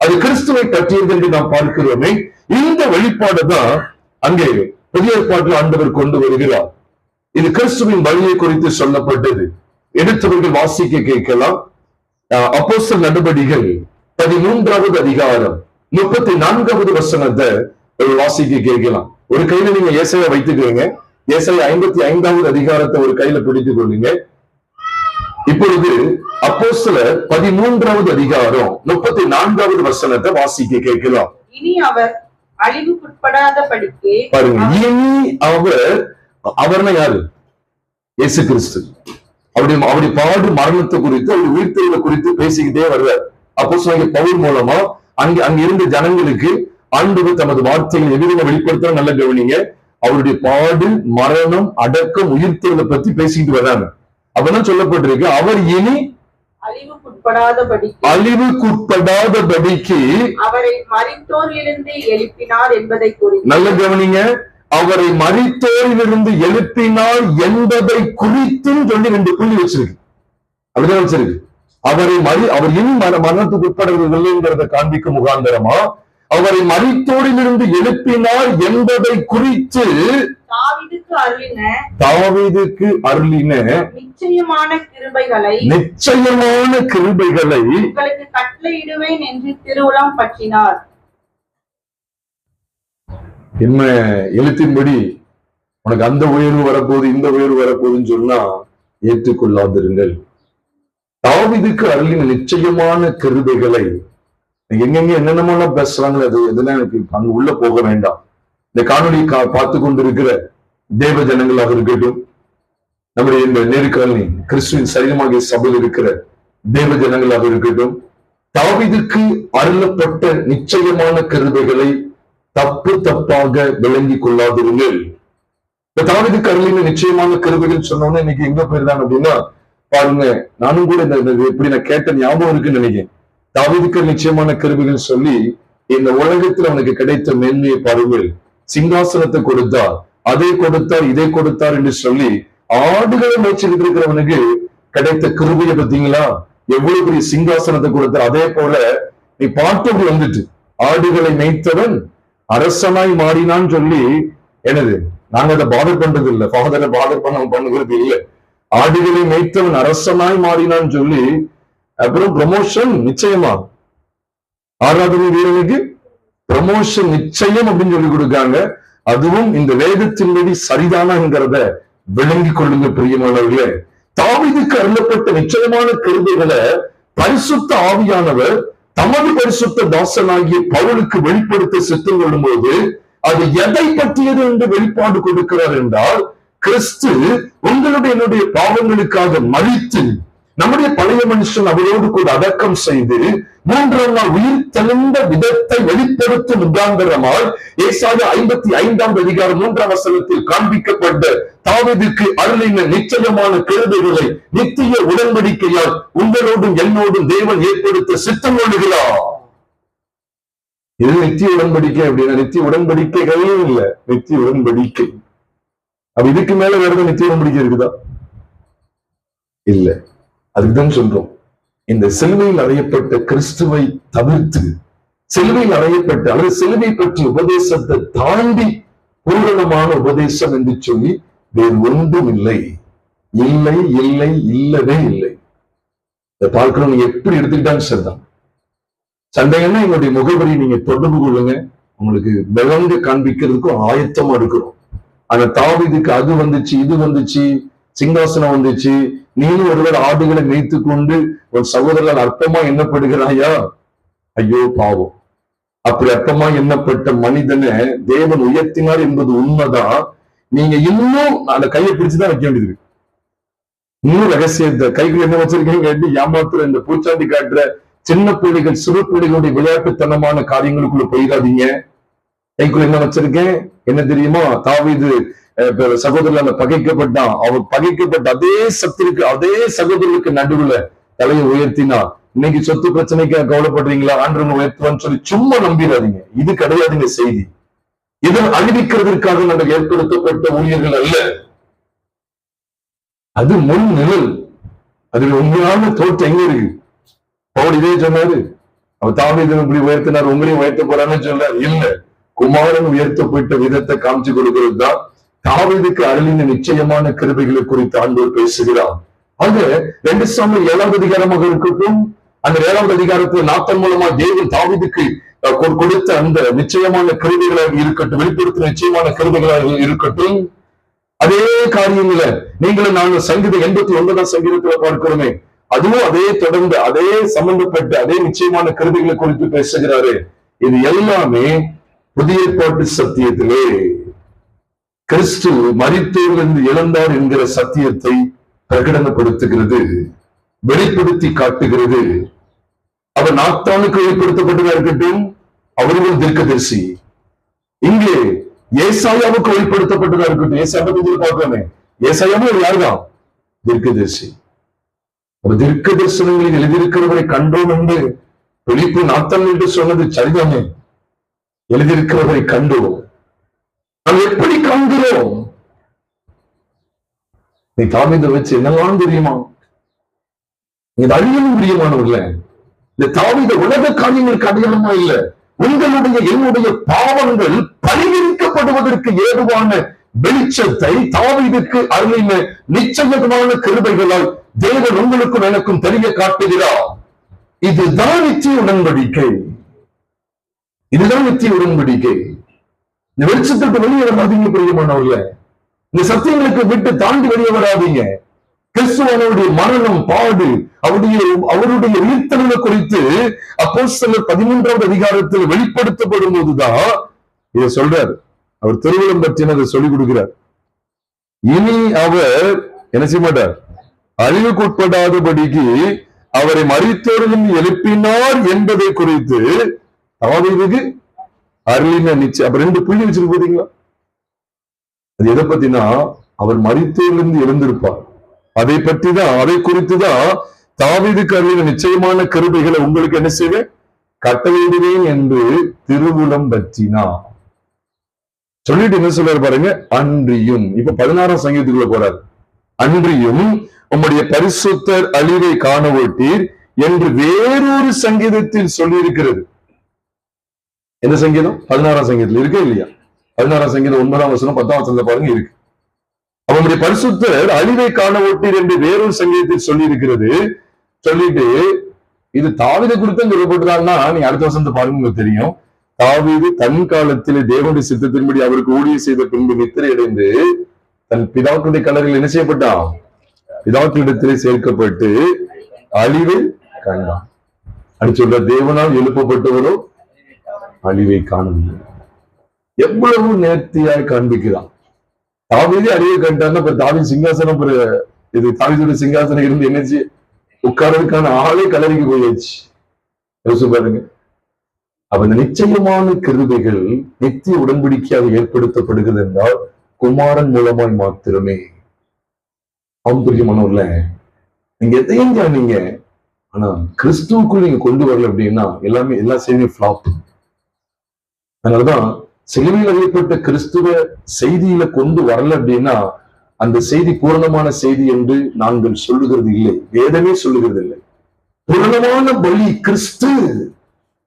அது கிறிஸ்துவை பற்றியது என்று நாம் பார்க்கிறோமே. இந்த வெளிப்பாடு தான் அங்கே புதிய ஏற்பாட்டில் ஆண்டவர் கொண்டு வருகிறார். இது கிறிஸ்துவின் பலியை குறித்து சொல்லப்பட்டது. எடுத்தவர்கள் வாசிக்க கேட்கலாம். அப்போஸ்தலர் நடபடிகள் 13வது அதிகாரம் 34வது வசனத்தை வாசிக்க கேட்கலாம். ஒரு கையில நீங்க ஏசாயா வைத்துக்கிறீங்க. ஏசாயா 55வது அதிகாரத்தை ஒரு கையில பிடித்துக் கொள்ளுங்க. இப்பொழுது அப்போஸ்தலர் 13வது அதிகாரம் 34வது வசனத்தை வாசிக்க கேட்கலாம். இனி அவர் அழிவுக்குட்படாதபடிக்கு பாருங்க, இனி அவர்னா யாரு? இயேசு கிறிஸ்து. அவருடைய பாடு மரணத்தை குறித்து அவருடைய உயிர்த்தெழுதலை குறித்து பேசிக்கிட்டே வருவார். அப்போஸ்தலர் பவுல் மூலமா அங்க இருந்த ஜனங்களுக்கு ஆண்டவர் தமது வார்த்தைகளை எதிரில வெளிப்படுத்த நல்ல கவனிங்க. அவருடைய பாடு மரணம் அடக்கம் உயிர்த்தெழுதலை பத்தி பேசிக்கிட்டு வர்றாங்க. அப்பதான் சொல்லப்பட்டிருக்கு, அவர் இனி அழிவுக்குட்படாதபடிக்கு அவரை மரித்தோரிலிருந்து எழுப்பினார் என்பதை குறித்து. நல்ல கவனிங்க, அவரை மரித்தோரிலிருந்து எழுப்பினார் என்பதை குறித்தும் சொல்லி 2 புள்ளி வச்சிருக்கு. அப்படிதான் வச்சிருக்கு. அவர் இன்னும் மரணத்துக்கு உட்படவில்லைங்கிறத காண்பிக்கும் முகாந்தரமா அவரை மரித்தோரிலிருந்து எழுப்பினார் என்பதை குறித்து தாவீதுக்கு அருளின நிச்சயமான கிருபைகளை உங்களுக்கு கட்டளையிடுவேன் என்று திருவுளம் பற்றினார். என்ன எழுத்தின்படி உனக்கு அந்த உயர்வு வரப்போகுது இந்த உயர்வு வரப்போகுதுன்னு சொன்னா ஏற்றுக்கொள்ளாதிருங்கள். தாவீதுக்கு அருளின நிச்சயமான கிருபைகளை எங்கெங்க என்னென்னமோலாம் பேசுறாங்களே, அது எதுனா எனக்கு அங்க உள்ள போக வேண்டாம். இந்த காணொலி பார்த்து கொண்டிருக்கிற தேவ ஜனங்களாக இருக்கட்டும், நம்முடைய இந்த நேர்காணலி கிறிஸ்துவின் சரீரமாகிய சபையில் இருக்கிற தேவ ஜனங்களாக இருக்கட்டும், தாவீதுக்கு அருளப்பட்ட நிச்சயமான கிருபைகளை தப்பாக விளங்கி கொள்ளாதிருங்கள். இந்த தாவீதுக்கு அருளின நிச்சயமான கிருபைகள் சொன்னோன்னு இன்னைக்கு எங்க போயிருந்தாங்க அப்படின்னா, பாருங்க, நானும் கூட இந்த எப்படி நான் கேட்ட ஞாபகம் இருக்குன்னு நினைக்கிறேன். தாவீதுக்கு நிச்சயமான கிருபைகள் சொல்லி இந்த உலகத்தில் அவனுக்கு கிடைத்த மேன்மையை பாருங்கள். சிங்காசனத்தை கொடுத்தார், அதை கொடுத்தார், இதை கொடுத்தார் என்று சொல்லி ஆடுகளை மேய்ச்சிட்டு இருக்கிறவனுக்கு கிடைத்த கிருபையை பார்த்தீங்களா? எவ்வளவு பெரிய சிங்காசனத்தை கொடுத்தார். அதே போல நீ பாட்டு வந்துட்டு ஆடுகளை மேய்த்தவன் அரசனாய் மாறினான்னு சொல்லி, எனது நாங்க அதை பாதர் பண்றது இல்லை, ஃபாதரை பாதர் பண்ணுகிறது இல்லை. ஆடுகளை மேய்த்தவன் அரசனாய் மாறினான்னு சொல்லி அப்புறம் ப்ரமோஷன் நிச்சயமா, ஆராதனை வீரனுக்கு ப்ரமோஷன் நிச்சயம் அப்படின்னு சொல்லி கொடுக்காங்க. அதுவும் இந்த வேதத்தின்படி சரிதானாங்கிறத விளங்கி கொள்ளுங்க பிரியமானவர்களே. தாவீதுக்கு அருளப்பட்ட நிச்சயமான கிருபைகளை பரிசுத்த ஆவியானவர் தமது பரிசுத்த தாசனாகிய பவுலுக்கு வெளிப்படுத்த சித்தம் கொள்ளும் போது அது எதை பற்றியது என்று வெளிப்பாடு கொடுக்கிறார் என்றால், கிறிஸ்து உங்களுடைய என்னுடைய பாவங்களுக்காக மரித்து நம்முடைய பழைய மனுஷன் அவரோடு கூட அடக்கம் செய்து மூன்றாம் நாள் உயிர் தெளிந்த விதத்தை வெளிப்படுத்தும் முகாந்தரமாய் ஏசாயா 55 அதிகாரம் 3 வசனத்தில் காண்பிக்கப்பட்ட தாவீதுக்கு அருளின நிச்சயமான கிருபைகளை நித்திய உடன்படிக்கையால் உங்களோடும் என்னோடும் தேவன் ஏற்படுத்த சித்தம் கொள்ளுகிறார். இது நித்திய உடன்படிக்கை அப்படின்னா நித்திய உடன்படிக்கைகளே இல்லை, நித்திய உடன்படிக்கை. அப்ப இதுக்கு மேல வேற நித்திய உடன்படிக்கை இருக்குதா? இல்ல. அதுக்குதான் சொல்றோம், இந்த சிலுவையில் அறையப்பட்ட கிறிஸ்துவை தவிர்த்து சிலுவையில் அறையப்பட்ட அல்லது சிலுவை பற்றிய உபதேசத்தை தாண்டி பூரணமான உபதேசம் என்று சொல்லி வேறு ஒன்றும் இல்லை. இல்லை இல்லை இல்லவே இல்லை. இதை பார்க்கிறோம். நீங்க எப்படி எடுத்துக்கிட்டாலும் சரிதான். சண்டைன்னா எங்களுடைய முகவரி நீங்க தொடர்பு கொள்ளுங்க, உங்களுக்கு விளங்க காண்பிக்கிறதுக்கும் ஆயத்தமா இருக்கிறோம். ஆனா தாவீதுக்கு அது வந்துச்சு, இது வந்துச்சு, சிங்காசனம் வந்துச்சு, நீனும் ஒருவர் ஆடுகளை மேய்த்து கொண்டு ஒரு சகோதரர் அற்பமா எண்ணப்படுகிறாயா? ஐயோ பாவம். அப்படி அற்பமா எண்ணப்பட்ட மனிதனை தேவன் உயர்த்தினார் என்பது உண்மைதான். நீங்க இன்னும் அந்த கையை பிடிச்சுதான் வைக்க வேண்டியது. இன்னும் ரகசியத்தை கைகள் என்ன வச்சிருக்கீங்க கேட்டு ஏமாத்துற இந்த பூச்சாண்டி காட்டுற சின்ன பிள்ளைகள் சிறு பிள்ளைகளுடைய விளையாட்டுத்தனமான காரியங்களுக்குள்ள போயிடாதீங்க. கைக்குள்ள என்ன வச்சிருக்கேன் என்ன தெரியுமா? தாவீது சகோதரர் பகைக்கப்பட்டான். அவர் பகைக்கப்பட்ட அதே சத்திற்கு அதே சகோதரருக்கு நடுவுல தலையை உயர்த்தினா. இன்னைக்கு சொத்து பிரச்சனைக்கு கவலைப்படுறீங்களா? ஆண்டவன் உயர்த்துவான்னு சொல்லி சும்மா நம்பிடாதீங்க. இது கிடையாதுங்க செய்தி. இதை அழிவிக்கிறதுக்காக நாங்கள் ஏற்படுத்தப்பட்ட ஊழியர்கள் அல்ல. அது முன் நிழல். அதுல உண்மையான தோற்றம் எங்க இருக்கு? பவுல் இதே சொன்னாரு. அவர் தாவீது இப்படி உயர்த்தினார், உங்களையும் உயர்த்த போறான்னு சொன்னார். இல்ல, குமாரன் உயர்த்தப்பட்ட விதத்தை காமிச்சு கொடுக்கிறது தான் தாவீதுக்கு அருளின நிச்சயமான கிருபைகளை குறித்து ஆண்டவர் பேசுகிறார். ஆக 2 சாமுவேல் 7வது அதிகாரமாக இருக்கட்டும், அந்த 7வது அதிகாரத்தில் நாத்தான் மூலமா தேவன் தாவீதுக்கு கொடுத்த அந்த நிச்சயமான கிருபைகளாக இருக்கட்டும், வெளிப்படுத்த நிச்சயமான கிருபைகளாக இருக்கட்டும், அதே காரியங்களை நீங்களும் நாங்கள் சங்கீதம் 89ஆம் சங்கீதத்துல பார்க்கிறோமே, அதுவும் அதே தொடர்ந்து அதே சம்பந்தப்பட்ட அதே நிச்சயமான கிருபைகளை குறித்து பேசுகிறாரு. இது எல்லாமே புதிய ஏற்பாட்டு சத்தியத்திலே கிறிஸ்து மரித்தோரிலிருந்து எழுந்தார் என்கிற சத்தியத்தை பிரகடனப்படுத்துகிறது, வெளிப்படுத்தி காட்டுகிறது. அவர் நாத்தானுக்கு வெளிப்படுத்தப்பட்டதா இருக்கட்டும், அவர்கள் தீர்க்கதரிசி. இங்கே ஏசாயாவுக்கு வெளிப்படுத்தப்பட்டதா இருக்கட்டும், ஏசாயாவை பார்க்கலாமே, ஏசாயாவும் யாருதான்? தீர்க்கதரிசி. ஒரு தீர்க்க தரிசனங்களில் எழுதியிருக்கிறவரை கண்டோம் என்று பிலிப்பு நாத்தான் என்று சொன்னது சரிதானே? எழுதியிருக்கிறவரை கண்டோம். நாம் எப்படி காண்கிறோம்? நீ தாவீதை வச்சு என்னெல்லாம் தெரியுமா? இது அழியவும் பிரியமானவர்கள. இந்த தாவீது உலக காரியங்களுக்கு அடையாளமா இல்ல, உங்களுடைய என்னுடைய பாவங்கள் பரிகரிக்கப்படுவதற்கு ஏதுவான வெளிச்சத்தை தாவீதுக்கு அருளின நிச்சயமான கிருபைகளால் தேவன் உங்களுக்கும் எனக்கும் தெரிய காட்டுகிறார். இதுதான் நித்திய உடன்படிக்கை. இதுதான் நித்திய உடன்படிக்கை. இந்த வெளிச்சத்துக்கு வெளியே வராதீங்க பிரியமானவர்கள. இந்த சத்தியங்களுக்கு விட்டு தாண்டி வெளியே வராதீங்க. கிறிஸ்துவனுடைய மரணம், பாடு, அவருடைய உயிர்த்தெழுதலை குறித்து அப்போஸ்தலர் 13வது அதிகாரத்தில் வெளிப்படுத்தப்படும் போதுதான் இதை சொல்றார். அவர் திருவுளம் பற்றினதை சொல்லிக் கொடுக்கிறார். இனி அவர் என்ன செய்ய மாட்டார், அழிவுக்குட்படாதபடிக்கு அவரை மரித்தோரிலும் எழுப்பினார் என்பதை குறித்து தாவீதுக்கு அருளின நிச்சயம். அப்ப 2 புள்ளி வச்சிருக்கு பாத்தீங்களா? அது எதை பத்தினா, அவர் மரித்தோரிலிருந்து எழுந்திருப்பார். அதை பற்றி தான், அதை குறித்துதான் தாவீதுக்கு அருளின நிச்சயமான கிருபைகளை உங்களுக்கு என்ன செய்வேன், கட்டளையிடுவேன் என்று திருவுளம் பற்றினார். சொல்லிட்டு என்ன சொல்றாரு பாருங்க, அன்றியும். இப்ப 16ஆம் சங்கீதத்துக்குள்ள போறாரு. அன்றியும் உம்முடைய பரிசுத்தர் அழிவை காண ஓட்டீர் என்று வேறொரு சங்கீதத்தில் சொல்லி இருக்கிறது. என்ன சங்கீதம்? 16ஆம் சங்கீதத்தில் இருக்கே இல்லையா? 16ஆம் சங்கீதம் 9ஆம் வசனம் 10ஆம் வசனத்தை பாருங்க, இருக்கு. அவனுடைய பரிசுத்தர் அழிவை காண ஓட்டீர் என்று வேறொரு சங்கீதத்தில் சொல்லி இருக்கிறது. சொல்லிட்டு இது தாவீதை குறித்து சொல்லப்பட்டுதான்னா, நீங்க அடுத்த வசனத்தை பாருங்க, உங்களுக்கு தெரியும். தாவீது தன் காலத்திலே தேவனுடைய சித்தத்தின்படி அவருக்கு ஊழியம் செய்த பின்பு நித்திரை அடைந்து தன் பிதாக்களுடைய கல்லறையில் என்ன செய்யப்பட்டான், பிதாக்களிடத்திலே சேர்க்கப்பட்டு அழிவை கண்டான். அப்படி சொல்ற, தேவனால் எழுப்பப்பட்டவரோ அழிவை காணவில்லை. எவ்வளவு நேர்த்தியாய் காண்பிக்கிறான். தாவீது அழிவை கண்டான்னா, இப்ப தாவீது சிங்காசனம், இது தாவீதுடைய சிங்காசனம் இருந்து என்னச்சு உட்கார்றதுக்கான ஆளே கல்லறைக்கு போயாச்சு. யோசிச்சு பாருங்க. அப்ப இந்த நிச்சயமான கிருபைகள் நித்திய உடன்படிக்கையாக ஏற்படுத்தப்படுகிறது என்றால் குமாரன் மூலமாய் மாத்திரமே. அவன் பிரியமானவர்ல, நீங்க எதையும் நீங்க ஆனா கிறிஸ்துவுக்குள் நீங்க கொண்டு வரல அப்படின்னா எல்லாமே எல்லா செய்தியும் ஃபிளாப். அதனாலதான் சிலுவையில் அறியப்பட்ட கிறிஸ்துவ செய்தியில கொண்டு வரல அப்படின்னா அந்த செய்தி பூரணமான செய்தி என்று நாங்கள் சொல்லுகிறது இல்லை, வேதமே சொல்லுகிறது இல்லை. பூரணமான பலி கிறிஸ்து.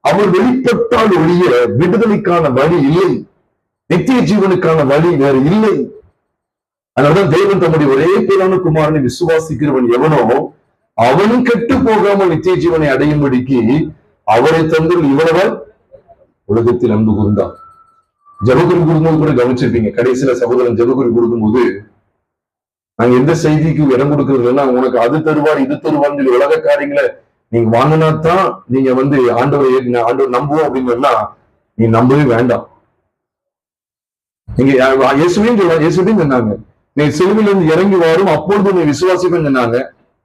அவர் வெளிப்பட்டால் ஒழிய விடுதலைக்கான வழி இல்லை, நித்திய ஜீவனுக்கான வழி வேறு இல்லை. அதனால்தான் தேவன் தம்முடைய ஒரே பேரான குமாரனை விசுவாசிக்கிறவன் எவனோ அவனும் கெட்டு போகாமல் நித்திய ஜீவனை அடையும்படிக்கு அவரை தந்து இவ்வளவு உலகத்தில் அன்பு கூர்ந்தான். ஜபகுரு கொடுக்கும்போது கூட கவனிச்சிருப்பீங்க, கடைசியில சகோதரன் ஜபகுரு கொடுக்கும்போது நாங்க எந்த செய்திக்கு இடம் கொடுக்கறது இல்லைன்னா, உனக்கு அது தருவார் இது தருவார்னு சொல்லி உலக காரியங்களை நீங்க வாங்கினா தான் நீங்க ஆண்டவர் நம்புவோம் அப்படின்னா நீ நம்பவே வேண்டாம். நீங்க இயேசுவையும் சொன்னாங்க, நீ சிலுவையில இருந்து இறங்கி வரும் அப்பொழுது நீ விசுவாசிக்கும் சொன்னாங்க.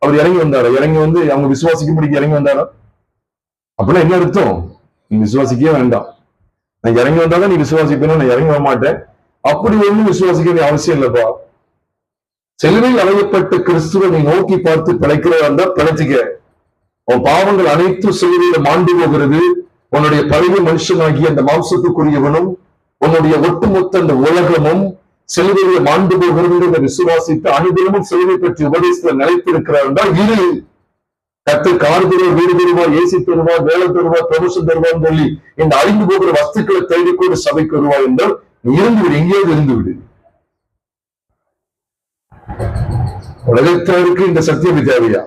அவர் இறங்கி வந்தாரா? இறங்கி வந்து அவங்க விசுவாசிக்கும்படிக்கு இறங்கி வந்தாரா? அப்படின்னா என்ன அர்த்தம்? நீ விசுவாசிக்கவே வேண்டாம். நான் இறங்கி வந்தாதான் நீ விசுவாசிப்பேன், நான் இறங்கி வர மாட்டேன் அப்படி ஒண்ணும் விசுவாசிக்க வேண்டிய அவசியம் இல்லப்பா. சிலுவையில் அறையப்பட்ட கிறிஸ்துவை நீ நோக்கி பார்த்து பிழைக்கிறதா இருந்தா பிழைச்சிக்க. உன் பாவங்கள் அனைத்தும் சிலுவையில மாண்டு போகிறது. உன்னுடைய பழைய மனுஷனாகிய அந்த மாம்சத்துக்குரியவனும் உன்னுடைய ஒட்டுமொத்த அந்த உலகமும் சிலுவையில மாண்டு போகிறது விசுவாசித்து அனுதினமும் சிலுவை பற்றி உபதேசத்துல நிலைத்திருக்கிறார் என்றால் இரு. கர்த்தர் கார் தருவார், வீடு தருவார், ஏசி தருவார், வேலை தருவார், பிரமோஷன் தருவார் சொல்லி இந்த அழிந்து போகிற வஸ்துக்களை தேடிக்கொண்டு சபைக்கு வருவார் என்றால் நீ இருந்து விடு, எங்கேயாவது இருந்து விடு. உலகத்தாருக்கு இந்த சத்தியம் தேவையா?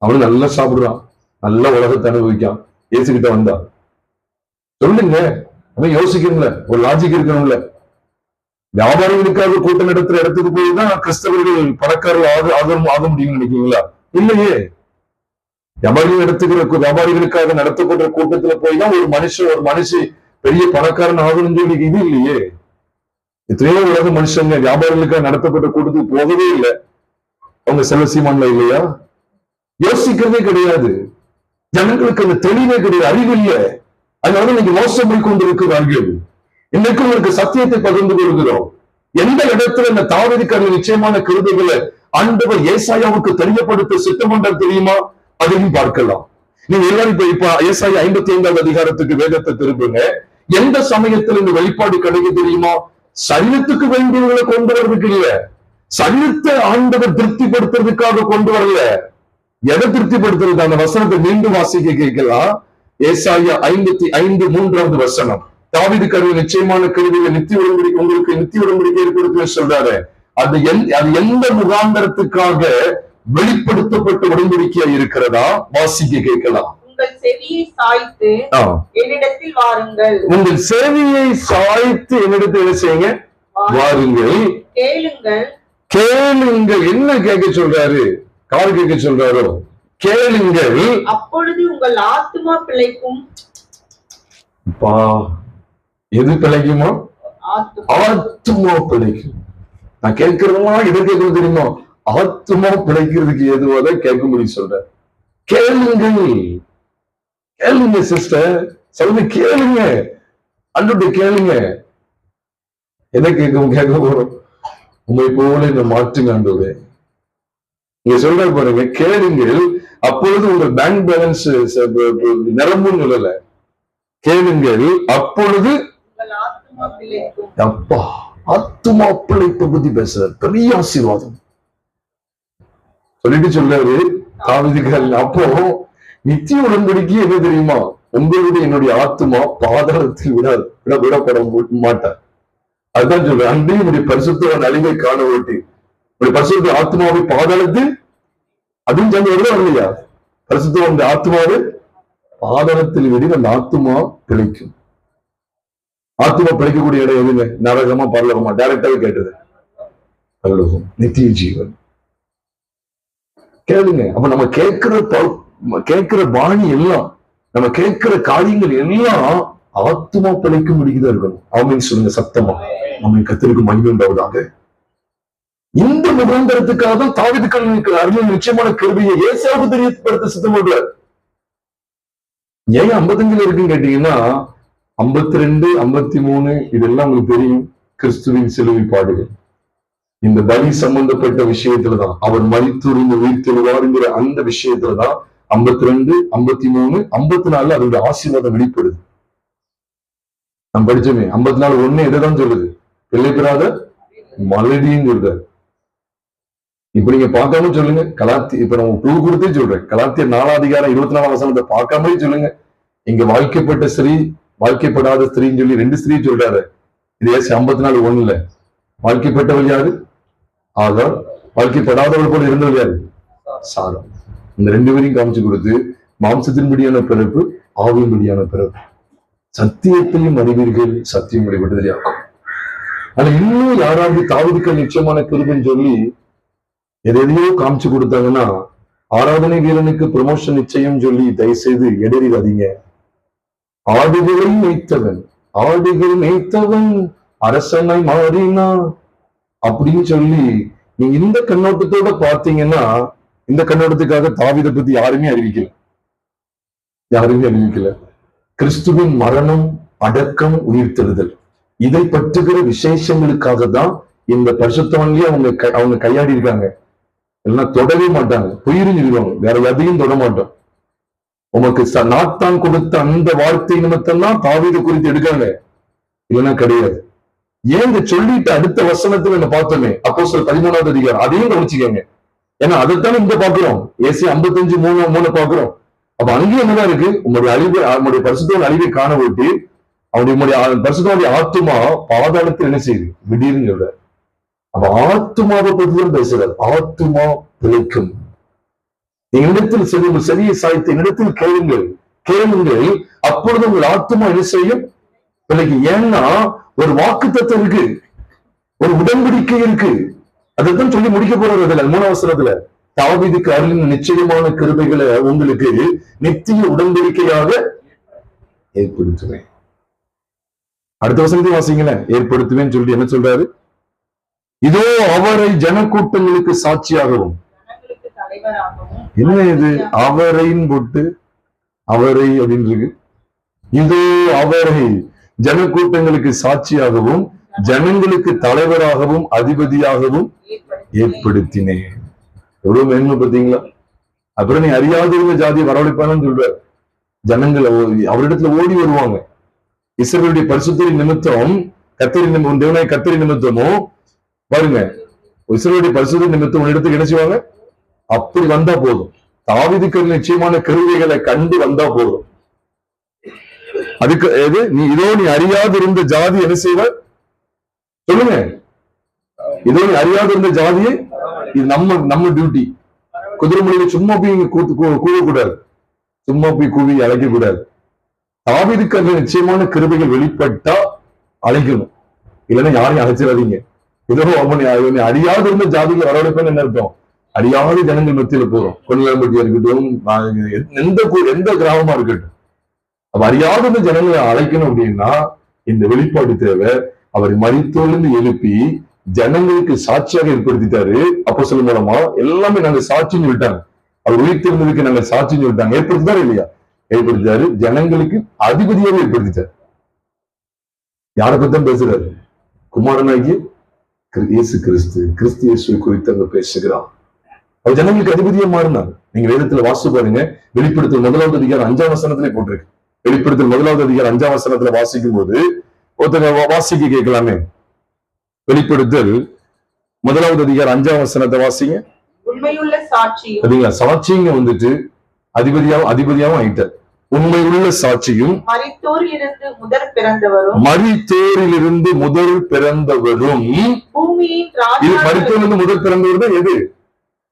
அவனு நல்லா சாப்பிடுறான், நல்லா உலகத்தை அனுபவிக்கான், ஏசுகிட்ட வந்தா சொல்லுங்க. அவன் யோசிக்கணும்ல, ஒரு லாஜிக் இருக்கணும்ல. வியாபாரிகளுக்காக கூட்டம் நடத்துற இடத்துக்கு போய்தான் கிறிஸ்தவர்கள் பணக்காரர்கள் ஆக முடியும்னு நினைக்கிறீங்களா? இல்லையே. வியாபாரிகளுக்காக நடத்தப்படுற கூட்டத்துல போய் தான் ஒரு மனுஷி பெரிய பணக்காரன் ஆகணும்னு சொல்லி இது இல்லையே. எத்தனையோ உலக மனுஷங்க வியாபாரிகளுக்காக நடத்தப்பட்ட கூட்டத்துக்கு போகவே இல்லை. அவங்க செல்வசீமான்ல இல்லையா? யோசிக்கிறதே கிடையாது. ஜனங்களுக்கு அந்த தெளிவே கிடையாது, அறிவு இல்லை. அதனால நீங்க மோசம் போய் கொண்டிருக்கிறார்கள். இன்னைக்கு உங்களுக்கு சத்தியத்தை பகிர்ந்து கொள்கிறோம். எந்த இடத்துல இந்த தாவீதுக்கு நிச்சயமான கிருபைகளை ஆண்டவர் ஏசாயாவுக்கு தெரியப்படுத்த சித்தம் என்றால் தெரியுமா? அதையும் பார்க்கலாம். நீங்க எல்லாரும் இப்ப ஏசாயா 55வது அதிகாரத்துக்கு வேதத்தை திருப்புங்க. எந்த சமயத்துல இந்த வெளிப்பாடு கிடைக்க தெரியுமா? சரீரத்துக்கு வேண்டியவர்களை கொண்டு வர்றதுக்கு இல்ல, சரீரத்தை ஆண்டவர் திருப்திப்படுத்துறதுக்காக கொண்டு வரல. எதை திருப்திப்படுத்துறது? அந்த வசனத்தை மீண்டும் வாசிக்க கேட்கலாம். ஏசாயா 55:3 வசனம். தாவீது கருவி நிச்சயமான கருவியில நித்திய உடன்படிக்கை, உங்களுக்கு நித்திய உடன்படிக்கை ஏற்படுத்த சொல்றாரு. அது எந்த முகாந்தரத்துக்காக வெளிப்படுத்தப்பட்ட உடன்படிக்கையா இருக்கிறதா? வாசிக்க கேட்கலாம். உங்கள் செவியை சாய்த்து என்னிடத்தில் வாருங்கள். உங்கள் செவியை சாய்த்து என்னிடத்தில் என்ன செய்யுங்க? வாருங்கள். கேளுங்கள். கேளுங்கள். என்ன கேட்க சொல்றாரு? காது கேட்க சொல்றாரோ? கேளுங்கள், அப்பொழுது உங்கள் ஆத்துமா பிழைக்கும். எது பிழைக்குமா? ஆத்துமா பிழைக்கும். நான் கேட்கறதுலாம் எதை கேட்கறது தெரியுமா? ஆத்துமா பிழைக்கிறதுக்கு எதுவாக கேட்க முடியும் சொல்ற. கேளுங்கள், கேளுங்க சிஸ்டர், சொல்லுங்க, கேளுங்க, அன்றைய கேளுங்க. எதை கேட்க போறோம்? உண்மை போல இந்த மாற்றுங்க ஆண்டவரே. நீங்க சொல்ற பாருங்க, கேளுங்கள், அப்பொழுது உங்க பேங்க் பேலன்ஸ் நிரம்பும் சொல்லல. கேளுங்கள், அப்பொழுது அப்பா ஆத்துமா பிழைப்பை பத்தி பேசுறாரு. பெரிய ஆசீர்வாதம் சொல்லிட்டு சொல்றாரு தாவீதுகள். அப்போ நித்திய உடன்படிக்கை என்ன தெரியுமா? உங்களுடைய என்னுடைய ஆத்துமா பாதாளத்தில் விடப்பட மாட்டார். அதுதான் சொல்றேன். அன்றையும் என்னுடைய பரிசுத்தவன் அழிவை காண ஓட்டி பரிசுத்த ஆத்மாவை பாதாளத்தில், அதுவும் சேர்ந்து வருதா இல்லையா? பரிசுத்தவன் ஆத்மாவை பாதாளத்தில் விட அந்த ஆத்மா பிழைக்கும். ஆத்மா பிழைக்கக்கூடிய இடம் எதுங்க? நரகமா பரலோகமா? டைரக்டாவே கேட்டது பரலோகம், நித்திய ஜீவன். கேளுங்க. அப்ப நம்ம கேட்கிற பாணி எல்லாம், நம்ம கேட்கிற காரியங்கள் எல்லாம் ஆத்மா பிழைக்க முடியுதா இருக்கணும். ஆமென் சொல்லுங்க சத்தமா. ஆமென். கர்த்தருக்கு மகிமை உண்டாவதாக. இந்த முகாந்தரத்துக்காக தான் தாவீதுக்கு அருளின் நிச்சயமான கிருபையை ஏசாவுக்கு தெரியப்படுத்த சித்தம் பண்றார். ஏன் 55 இருக்குன்னு கேட்டீங்கன்னா, 52, 53 இதெல்லாம் உங்களுக்கு தெரியும். கிறிஸ்துவின் சிலுவை பாடுகள். இந்த பலி சம்பந்தப்பட்ட விஷயத்துலதான், அவர் மரித்துருந்து உயிர்த்தெழுவாருங்கிற அந்த விஷயத்துலதான் 52, 53, 54 அதோட ஆசீர்வாதம் வெளிப்படுது. நம்ம படிச்சோமே 54:1 எதைதான் சொல்லுது? பிள்ளை பெறாத மலடின்னு சொல்றாரு. இப்ப நீங்க பார்க்காம சொல்லுங்க. இப்ப நம்ம குழு கொடுத்தே சொல்றேன். கலாத்தியர் 4 24 வசனத்தை பார்க்காம சொல்லுங்க. இங்க வாழ்க்கைப்பட்ட ஸ்திரீ, வாழ்க்கைப்படாத ஸ்திரீன்னு சொல்லி 2 ஸ்திரீ சொல்றாரு. இது 54:1 வாழ்க்கைப்பட்டவள் யாரு? ஆகார். வாழ்க்கைப்படாதவள் போல இருந்தவள் யாரு? சாரம். இந்த 2 பேரையும் காமிச்சு கொடுத்து, மாம்சத்தின்படியான பிறப்பு, ஆவியின்படியான பிறப்பு, சத்தியத்தையும் அறிவீர்கள், சத்தியம் விடுதலையாகும். ஆனா இன்னும் யாராவது தாவீதுக்கு நிச்சயமான கிருபைன்னு சொல்லி எதையோ காமிச்சு கொடுத்தாங்கன்னா, ஆராதனை வீரனுக்கு ப்ரமோஷன் நிச்சயம் சொல்லி தயவு செய்து எடறிடாதீங்க. ஆடுகளை மேய்த்தவன் அரசனை மாறினா அப்படின்னு சொல்லி நீங்க இந்த கண்ணோட்டத்தோட பார்த்தீங்கன்னா, இந்த கண்ணோட்டத்துக்காக தாவீதை பத்தி யாருமே அறிவிக்கல. கிறிஸ்துவின் மரணம், அடக்கம், உயிர்த்தெழுதல், இதை பற்றுகிற விசேஷங்களுக்காக தான் இந்த பரிசுத்தவான்லயே அவங்க கையாடி இருக்காங்க. எல்லாம் தொடவே மாட்டாங்க, பொய்யிருவாங்க. வேற எதையும் தொட மாட்டோம். உமக்கு நாத்தான் கொடுத்த அந்த வார்த்தை நிமித்தம் தான் தாவீதை குறித்து எடுக்காங்க, இல்லைன்னா கிடையாது. ஏன் இந்த சொல்லிட்டு அடுத்த வசனத்துல என்ன பார்த்தோமே, அப்போஸ்தலர் 13வது அதிகாரம், அதையும் கவனிச்சுக்கோங்க. ஏன்னா அதைத்தானே இங்க பாக்குறோம். ஏசி 55:3 பாக்குறோம். அப்ப அங்கேயும் என்னதான் இருக்கு? உங்களுடைய அழிவு, அவனுடைய பரிசுத்தவன் அழிவை காண விட்டு அவனுடைய பரிசுத்தவனுடைய ஆத்துமா பாதாளத்தில் என்ன செய்யுது? திடீர்னு சொல்ற. அப்ப ஆத்துமாவை பற்றிதான் பேசுறார். ஆத்துமா பிழைக்கும். என்னிடத்தில் செவியை சாய்த்து என்னிடத்தில் கேளுங்கள், அப்பொழுது உங்கள் ஆத்துமா என்ன செய்யும்? பிழைக்கும். ஏன்னா ஒரு வாக்குத்தத்தம் இருக்கு, ஒரு உடன்படிக்கை இருக்கு. அதைத்தான் சொல்லி முடிக்க போறாரு. அதுல 3 வசனத்துல தாவீதுக்கு அருளின் நிச்சயமான கிருபைகளை உங்களுக்கு நித்திய உடன்படிக்கையாக ஏற்படுத்துவேன். அடுத்த வசனத்தையும் வாசிங்களேன். ஏற்படுத்துவேன்னு சொல்லி என்ன சொல்றாரு? இதோ அவரை ஜனக்கூட்டங்களுக்கு சாட்சியாகவும். என்ன இது? அவரைன்னு போட்டு அவரை அப்படின்னு இருக்கு. இதோ அவரை ஜனக்கூட்டங்களுக்கு சாட்சியாகவும் ஜனங்களுக்கு தலைவராகவும் அதிபதியாகவும் ஏற்படுத்தினேன். எவ்வளவு மேன்மை பார்த்தீங்களா? அப்புறம் நீ அறியாதவங்க ஜாதியை வரவழைப்பானு சொல்ற. ஜனங்கள் அவரிடத்துல ஓடி வருவாங்க. இஸ்ரவேலுடைய பரிசுத்தரின் நிமித்தம், தேவனாய் கர்த்தரின் நிமித்தமும் பாருங்க, இஸ்ரவேலுடைய பரிசுத்த நிமித்தம் ஒரு இடத்துக்கு என்ன செய்வாங்க? அப்படி வந்தா போதும். தாவீதுக்கு நிச்சயமான கிருபைகளை கண்டு வந்தா போதும். அதுக்கு எது நீ அறியாது இருந்த ஜாதி என்ன செய்வ சொல்லுங்க. இதோ நீ அறியாது இருந்த ஜாதியை, இது நம்ம டியூட்டி. குதிரை மொழியில சும்மா போய் கூவக்கூடாது, சும்மா போய் கூவி அழைக்க கூடாது. தாவீதுக்கு அந்த நிச்சயமான கிருபைகள் வெளிப்பட்டா அழைக்கணும், இல்லைன்னா யாரையும் அழைச்சிடாதீங்க. ஏதோ அவனை அறியாது இருந்த ஜாதிகளை வரவழைப்பேன்னு என்ன அர்த்தம்? அறியாத ஜனங்கள் மத்தியில போறோம். கொல்லம்பட்டியா இருக்கட்டும், எந்த கிராமமா இருக்கட்டும், அப்ப அறியாத இந்த ஜனங்களை அழைக்கணும் அப்படின்னா இந்த வெளிப்பாடு தேவை. அவர் மரித்தோர்ந்து எழுப்பி ஜனங்களுக்கு சாட்சியாக ஏற்படுத்திட்டாரு. அப்போஸ்தலர் மூலமா எல்லாமே நாங்க சாட்சின்னு சொல்லிட்டாங்க. அவர் உயிர்த்தெழுந்ததுக்கு நாங்க சாட்சின்னு சொல்லிட்டாங்க. ஏற்படுத்திட்டாரு இல்லையா? ஏற்படுத்திட்டாரு. ஜனங்களுக்கு அதிபதியாக ஏற்படுத்திட்டார். யாரை பத்தி பேசுறாரு? குமாரனாகிய இயேசு கிறிஸ்து இயேசுவை குறித்து அங்க பேசுகிறார். அவர் ஜனங்களுக்கு அதிபதியா மாறினார். நீங்க வேதத்துல வாசிச்சு பாருங்க. வெளிப்படுத்தல் 1வது அதிகாரம் 5ஆம் வசனத்திலே போட்டிருக்கு. வெளிப்படுத்தல் 1வது அதிகாரம் 5ஆம் வசனத்துல வாசிக்கும் போது ஒருத்தர் வாசிக்க கேட்கலாமே. வெளிப்படுத்தல் 1வது அதிகாரம் 5ஆம் வசனத்தை வாசிங்க. உண்மையுள்ள சாட்சியும், சரிங்களா? சாட்சிங்க வந்துட்டு அதிபதியாவும் ஆயிட்டார். உண்மையுள்ள சாட்சியும், மரித்தோரிலிருந்து முதற் பிறந்தவரும், மரித்தோரிலிருந்து முதல் பிறந்தவரும், பூமியின் இது மரித்தோரிலிருந்து முதல் பிறந்தவர் தான் எது?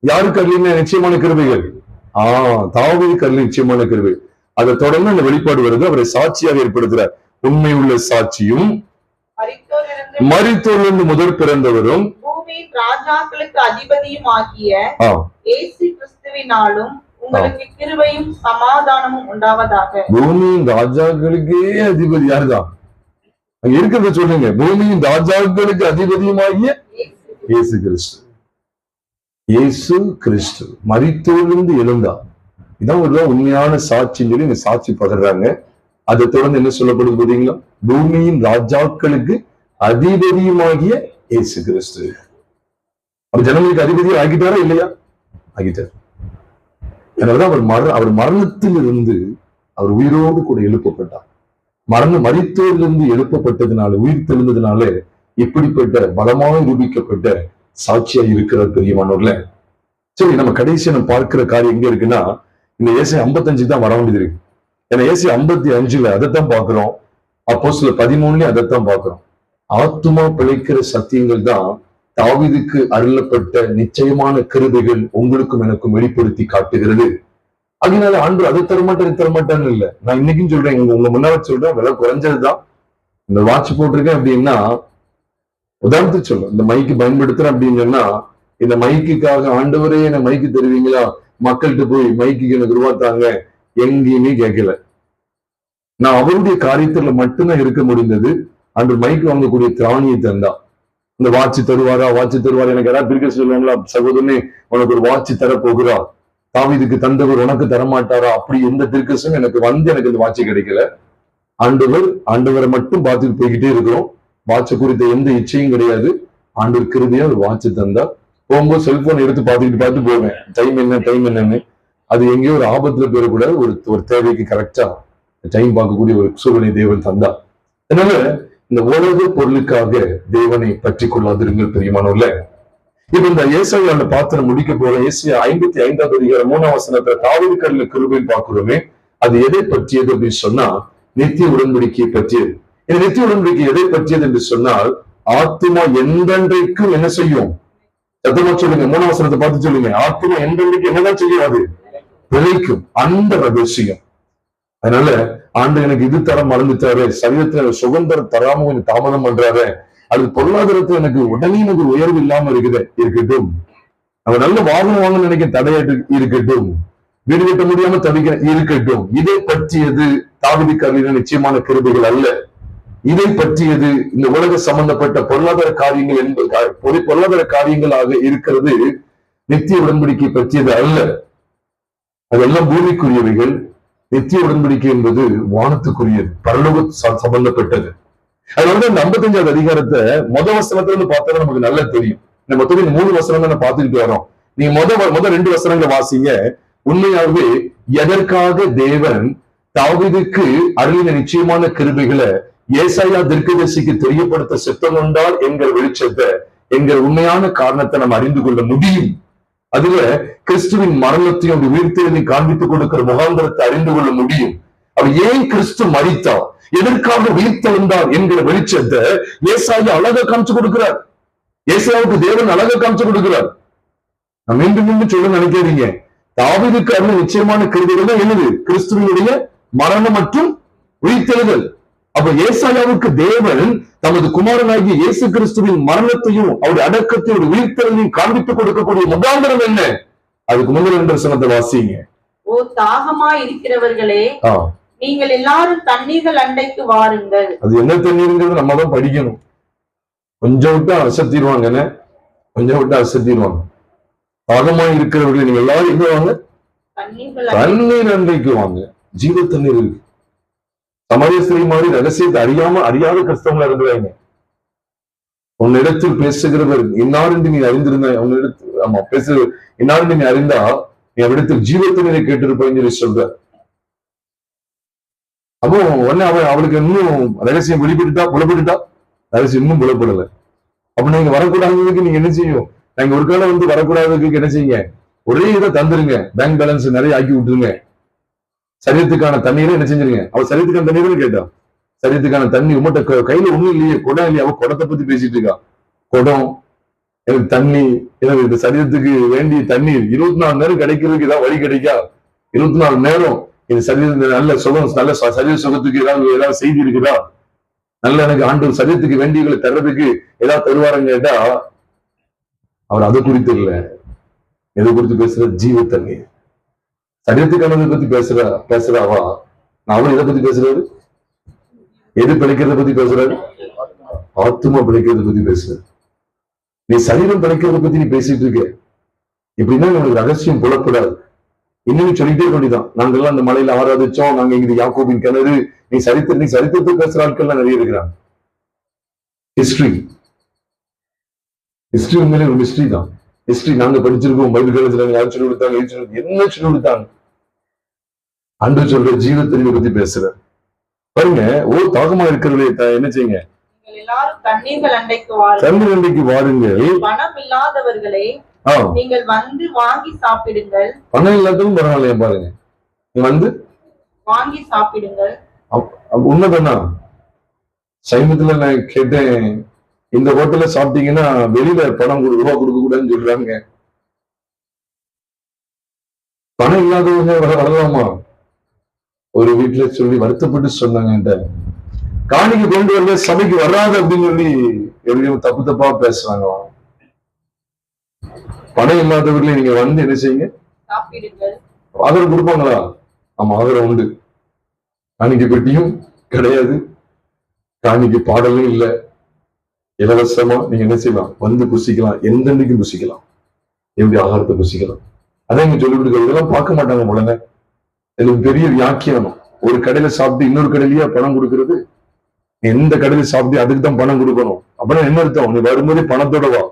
யாருக்கு அருளின நிச்சயமான கிருபைகள்? தாவீதுக்கு அருளின நிச்சயமான கிருபை. அதை தொடர்ந்து அந்த வெளிப்பாடு வருது. அவரை சாட்சியாக ஏற்படுத்துறார். உண்மையுள்ள சாட்சியும், மரித்தோரிலிருந்து முதல் பிறந்தவரும், பூமியின் ராஜாக்களுக்கு அதிபதியும் ஆகிய இயேசு கிறிஸ்துவினாலும் உங்களுக்கு கிருபையும் சமாதானமும் உண்டாவதாக. பூமியின் ராஜாக்களுக்கே அதிபதி யாருதான்? அங்க இருக்கிறத சொல்லுங்க. பூமியின் ராஜாக்களுக்கு அதிபதியுமாகிய இயேசு கிறிஸ்து. இயேசு கிறிஸ்து மரித்தோரிலிருந்து எழுந்தா. இதான் ஒரு உண்மையான சாட்சின்னு சொல்லி இந்த சாட்சி பகர்றாங்க. அதை தொடர்ந்து என்ன சொல்லப்படுது பாத்தீங்களா? பூமியின் ராஜாக்களுக்கு அதிபதியுமாகிய இயேசு கிறிஸ்து. அவர் ஜனங்களுக்கு அதிபதியை ஆகிட்டாரா இல்லையா? ஆகிட்டார். அதனாலதான் அவர் மரணத்தில் இருந்து அவர் உயிரோடு கூட எழுப்பப்பட்டார். மரித்தோரிலிருந்து எழுப்பப்பட்டதுனால, உயிர் தெழுந்ததுனால இப்படிப்பட்ட பலமாக நிரூபிக்கப்பட்ட சாட்சியா இருக்கிற பெரியமானோர்ல. சரி, நம்ம கடைசியா நம்ம பார்க்கிற காரியம் எங்க இருக்குன்னா, இந்த ஏசாயா 55 தான் வர வேண்டியது இருக்கு. ஏன்னா ஏசாயா 55 அதைத்தான் பாக்குறோம். அப்போஸ்தலர் 13 அதைத்தான் பாக்குறோம். ஆத்துமா பிழைக்கிற சத்தியங்கள் தான் தாவீதுக்கு அருளப்பட்ட நிச்சயமான கிருபைகள் உங்களுக்கும் எனக்கும் வெளிப்படுத்தி காட்டுகிறது. அதனால ஆண்டு அதை தரமாட்டான்னு இல்லை. நான் இன்னைக்கும் சொல்றேன், உங்க முன்னாடி சொல்றேன், விலை குறைஞ்சதுதான். இந்த வாட்ச் போட்டிருக்கேன் அப்படின்னா, உதாரணத்துக்கு சொல்றேன், இந்த மைக்கு பயன்படுத்துறேன் அப்படின்னு சொன்னா, இந்த மைக்குக்காக ஆண்டவரே என்ன மைக்கு தருவீங்களா, மக்கள்கிட்ட போய் மைக்கு எனக்கு ரூபாத்தாங்க எங்கேயுமே கேட்கல. நான் அவருடைய காரியத்துல மட்டும்தான் இருக்க முடிந்தது. அன்று மைக்கு வாங்கக்கூடிய திராணியை தந்தா. இந்த வாட்சி தருவாரா எனக்கு யாராவது பிரிக்க சொல்லுவாங்களா, சகோதரனே உனக்கு ஒரு வாட்சி தர போகிறா, தாவீதுக்கு தந்தவர் உனக்கு தரமாட்டாரா, அப்படி எந்த திருக்கசும் எனக்கு இந்த வாட்சி கிடைக்கல. ஆண்டவரை மட்டும் பார்த்துட்டு போய்கிட்டே இருக்கிறோம். வாட்சை குறித்த எந்த இச்சையும் கிடையாது. ஆண்டவர் கிருபையா ஒரு வாட்சி தந்தா. போகும்போது செல்போன் எடுத்து பார்த்து போவேன், டைம் என்னன்னு. அது எங்கேயோ ஒரு ஆபத்துல போயிடக்கூடாது. ஒரு தேவைக்கு கரெக்டா டைம் பார்க்கக்கூடிய ஒரு சூழ்நிலை தேவன் தந்தா. அதனால இந்த உலக பொருளுக்காக தேவனை பற்றி கொள்ளாதிருங்கள் பெரியமானோர்ல. இப்ப இந்த ஏசாயால பாத்திரம் முடிக்க போற ஏசாயா 55வது அதிகாரம் 3ஆம் வசனத்துல தாவீதுக்கு அருளின கிருபைன்னு பார்க்கிறோமே. அது எதை பற்றியது அப்படின்னு சொன்னா, நித்திய உடன்படிக்கையை பற்றியது. இந்த நித்திய உடன்படிக்கை எதை பற்றியது என்று சொன்னால், ஆத்துமா எந்தென்றைக்கும் என்ன செய்யும்? சத்தமா சொல்லுங்க, 3ஆம் வசனத்தை பார்த்து சொல்லுங்க. ஆத்துமா எந்தென்றைக்கு என்னதான் செய்யும்? அது பிழைக்கும். அந்த ரகசியம். அதனால ஆண்டு எனக்கு இது தர மறந்துட்டாரு, சரீரத்துல சுகந்தர தராம கொஞ்சம் தாமதம் பண்றாரு, அது பொருளாதாரத்துல எனக்கு உடனே எனக்கு உயர்வு இல்லாம இருக்கட்டும். நம்ம நல்ல வாகனம் வாங்க நினைக்க தடையாட்டு இருக்கட்டும், வீடு கட்ட முடியாம தவிக்க இருக்கட்டும். இதை பற்றியது தாவீதுக்கு அருளின நிச்சயமான கிருபைகள் அல்ல. இதை பற்றியது இந்த உலக சம்பந்தப்பட்ட பொருளாதார காரியங்கள் பொருளாதார காரியங்களாக இருக்கிறது. நித்திய உடன்படிக்கை பற்றியது அல்ல. அதெல்லாம் பூமிக்குரியவைகள். நித்திய உடன்படிக்கை என்பது வானத்துக்குரியது, பரலோக சம்பந்தப்பட்டது. அதனால இந்த 55வது அதிகாரத்தை முதல் வசனத்துல இருந்து பார்த்தா நமக்கு நல்லா தெரியும். இந்த மொத்தம் 3 வசனம் தான் பார்த்துக்கிட்டு வரோம். நீங்க முதல் 2 வசனங்களை வாசிங்க. உண்மையாகவே எதற்காக தேவன் தாவீதுக்கு அருளின நிச்சயமான கிருபைகளை ஏசாயா தீர்க்கதரிசிக்கு தெரியப்படுத்த சித்தம் கொண்டால் எங்கள் வெளிச்சத்தை, எங்கள் உண்மையான காரணத்தை நம்ம அறிந்து கொள்ள முடியும். அதுல கிறிஸ்துவின் மரணத்தையும் அப்படி உயிர்த்தெழுதி காண்பித்துக் கொடுக்கிற முகாந்திரத்தை அறிந்து கொள்ள முடியும். அவர் ஏன் கிறிஸ்து மரித்தார், எதற்காக உயிர்த்தெழுந்தார் என்கிற வெளிச்சத்தை ஏசாயா அழகா காமிச்சு கொடுக்கிறார். ஏசாயாவுக்கு தேவன் அழகா காமிச்சு கொடுக்கிறார். நான் மீண்டும் மீண்டும் சொல்ல நினைக்காதீங்க, தாவீதுக்கு அருள் நிச்சயமான கிருபைகள் தான் என்னது, கிறிஸ்துவினுடைய மரணம் மற்றும் உயிர்த்தெழுதல். அப்ப ஏசாயாவுக்கு தேவன் தமது குமாரனாகிய இயேசு கிறிஸ்துவின் மரணத்தையும் அவருடைய அடக்கத்தையும் உயிர்த்தெழுதையும் காண்பித்துக் கொடுக்கக்கூடிய முகாந்திரம் என்ன? அதுக்கு முதல் 2 வசனத்தை வாசிங்க. ஓ தாகமாய் இருக்கிறவர்களே, நீங்கள் எல்லாரும் தண்ணீர்கள் அண்டைக்கு வாருங்கள். அது என்ன தண்ணீருங்கிறது நம்ம தான் படிக்கணும். கொஞ்சம் விட்டு அசத்திடுவாங்க, கொஞ்சம் விட்டு அசத்திடுவாங்க. தாகமாய் இருக்கிறவர்கள் நீங்க எல்லாரும் எங்க வாங்க, தண்ணீர் அண்டைக்கு வாங்க. ஜீவ தண்ணீர் இருக்கு. சமயஸ்திரி மாதிரி ரகசியத்தை அறியாத கிறிஸ்தவங்களா இருக்கிறாங்க. உன்னிடத்தில் பேசுகிறவர் இன்னாரென்று நீ அறிந்திருந்த, உன்னிடத்தில் ஆமா பேசு இன்னாரென்று நீ அறிந்தா நீ அவரிடத்தில் ஜீவ தண்ணீரை கேட்டிருப்பேன்னு சொல்லி சொல்ற. அப்போ உடனே அவளுக்கு இன்னும் ரகசியம் புலப்பட்டுட்டா, ரகசியம் இன்னும் புலப்படல. அப்ப நீங்க வரக்கூடாததுக்கு நீங்க என்ன செய்யும், நாங்க ஒரு காலம் வரக்கூடாததுக்கு என்ன செய்யுங்க, ஒரே இதை தந்துருங்க, பேங்க் பேலன்ஸ் நிறைய ஆக்கி விட்டுருங்க, சரீரத்துக்கான தண்ணீரை என்ன செஞ்சிருங்க. அவ சரீரத்துக்கான தண்ணீர்னு கேட்டா, சரீரத்துக்கான தண்ணி உங்கள்கிட்ட கையில ஒண்ணும் இல்லையே, குடம் இல்லையா, அவ குடத்தை பத்தி பேசிட்டு இருக்கா. குடம் எனக்கு தண்ணி, எனக்கு இந்த சரீரத்துக்கு வேண்டிய தண்ணீர் 24 நேரம் கிடைக்கிறதுக்கு ஏதாவது வழி கிடைக்கா? 24 நேரம் இந்த சரீரத்துக்கு நல்ல சுகம், நல்ல சரீர சுகத்துக்கு ஏதாவது செய்தி இருக்குதா? நல்ல எனக்கு ஆண்டு சரீரத்துக்கு வேண்டியவர்களை தர்றதுக்கு ஏதாவது தருவாருன்னு கேட்டா, அவர் அதை குறித்து இல்ல. எதை குறித்து பேசுற, ஜீவ தண்ணீர். சரீரத்துக்கானதை பத்தி பேசுறாவா? அவர் எதை பத்தி பேசுறாரு, எது பிழைக்கிறத பத்தி பேசுறாரு, ஆத்துமா பிழைக்கிறத பத்தி பேசுறாரு. நீ சரீரம் பிழைக்கிறத பத்தி நீ பேசிட்டு இருக்க, இப்படின்னா உங்களுக்கு ரகசியம் புலப்படாது. இன்னும் சொல்லிட்டே வேண்டிதான், நாங்கெல்லாம் அந்த மலையில ஆராதிச்சோம், நாங்க இங்க யாக்கோபின் கிணறு. நீ சரித்திரத்தை பேசுற ஆட்கள்லாம் நிறைய இருக்கிறாங்க. ஹிஸ்டரி உண்மையிலே ஒரு மிஸ்ட்ரி தான். ஹிஸ்டரி நாங்க படிச்சிருக்கோம், பைபிள் காலேஜ்ல யார் சொல்லி கொடுத்தாங்க, என்ன சொல்லி கொடுத்தாங்க? அன்று சொல்ற ஜீவத்தறிவை பத்தி பேசுற பாருங்க. ஓ தாகமா இருக்கிறவர்களே என்ன செய்யுங்க, தண்ணீர் அண்டைக்கு வாருங்கள். பணம் இல்லாதவர்களே நீங்கள் வந்து வாங்கி சாப்பிடுங்கள். பணம் இல்லாதவங்க பரவாயில்லையா பாருங்க, நீ வந்து வாங்கி சாப்பிடுங்கள். உண்மைதானா? சமீபத்துல நான் கேட்டேன், இந்த ஹோட்டல்ல சாப்பிட்டீங்கன்னா வெளியில பணம் ரூபா கொடுக்க கூடாதுன்னு சொல்றாங்க. பணம் இல்லாதவங்க வரலாமா? ஒரு வீட்டுல சொல்லி வருத்தப்பட்டு சொன்னாங்க, காணிக்கு கொண்டு வரல சபைக்கு வராது அப்படின்னு சொல்லி எப்படியும் தப்பா பேசுறாங்க. பணம் இல்லாதவர்களே நீங்க வந்து என்ன செய்யுங்க, ஆதரவு கொடுப்பாங்களா? ஆமா ஆதரவு உண்டு. காணிக்கு பெட்டியும் கிடையாது, காணிக்கு பாடலும் இல்லை, இலவசமா நீங்க என்ன செய்யலாம், வந்து புசிக்கலாம், எந்தெண்டைக்கும் புசிக்கலாம், எப்படி ஆகாரத்தை புசிக்கலாம். அதான் இங்க சொல்லி கொடுக்க இதெல்லாம் பார்க்க மாட்டாங்க போலங்க. இது பெரிய வியாக்கியானம். ஒரு கடையில சாப்பிட்டு இன்னொரு கடையிலயே பணம் கொடுக்கறது. எந்த கடையில சாப்பிட்டு அதுக்கு தான் பணம் கொடுக்கணும். அப்படின்னா என்ன அர்த்தம், நீ வரும்போதே பணத்தோட வா.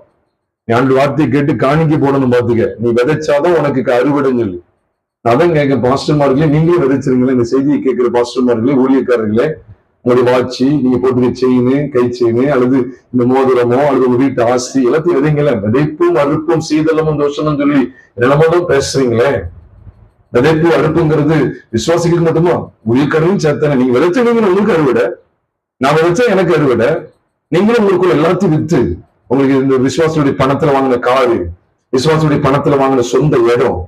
நீ ஆண்டு வார்த்தையை கேட்டு காணிக்கை போடணும் பாத்துக்க. நீ விதைச்சாதான் உனக்கு அறுவடைன்னு சொல்லி நான் தான் கேட்க. பாஸ்டர்மார்களே நீங்களே விதைச்சிருங்களேன், இந்த செய்தியை கேட்கிற பாஸ்டர்மார்களே, ஊழியக்காரர்களே, உங்களுடைய வாட்சி, நீங்க போட்டுக்க செயின், கை செயின், அல்லது இந்த மோதிரமோ அல்லது உங்க வீட்டு ஆஸ்தி எல்லாத்தையும் விதைங்களேன். விதைப்பும் அறுப்பும் சீதளமும் தோஷமும் சொல்லி என்னமோதான் பேசுறீங்களே. விதைப்பு அறுப்புங்கிறது விசுவாசிகளுக்கு மட்டுமா? ஊழியக்காரர்களும் சேர்த்தானே. நீங்க விதைச்சீங்க உங்களுக்கு அறுவடை, நான் விதைச்சா எனக்கு அறுவடை. நீங்களும் உங்களுக்குள்ள எல்லாத்தையும் வித்து உங்களுக்கு இந்த விசுவாசனுடைய பணத்துல வாங்கின காரு, விசுவாசனுடைய பணத்துல வாங்கின சொந்த இடம்,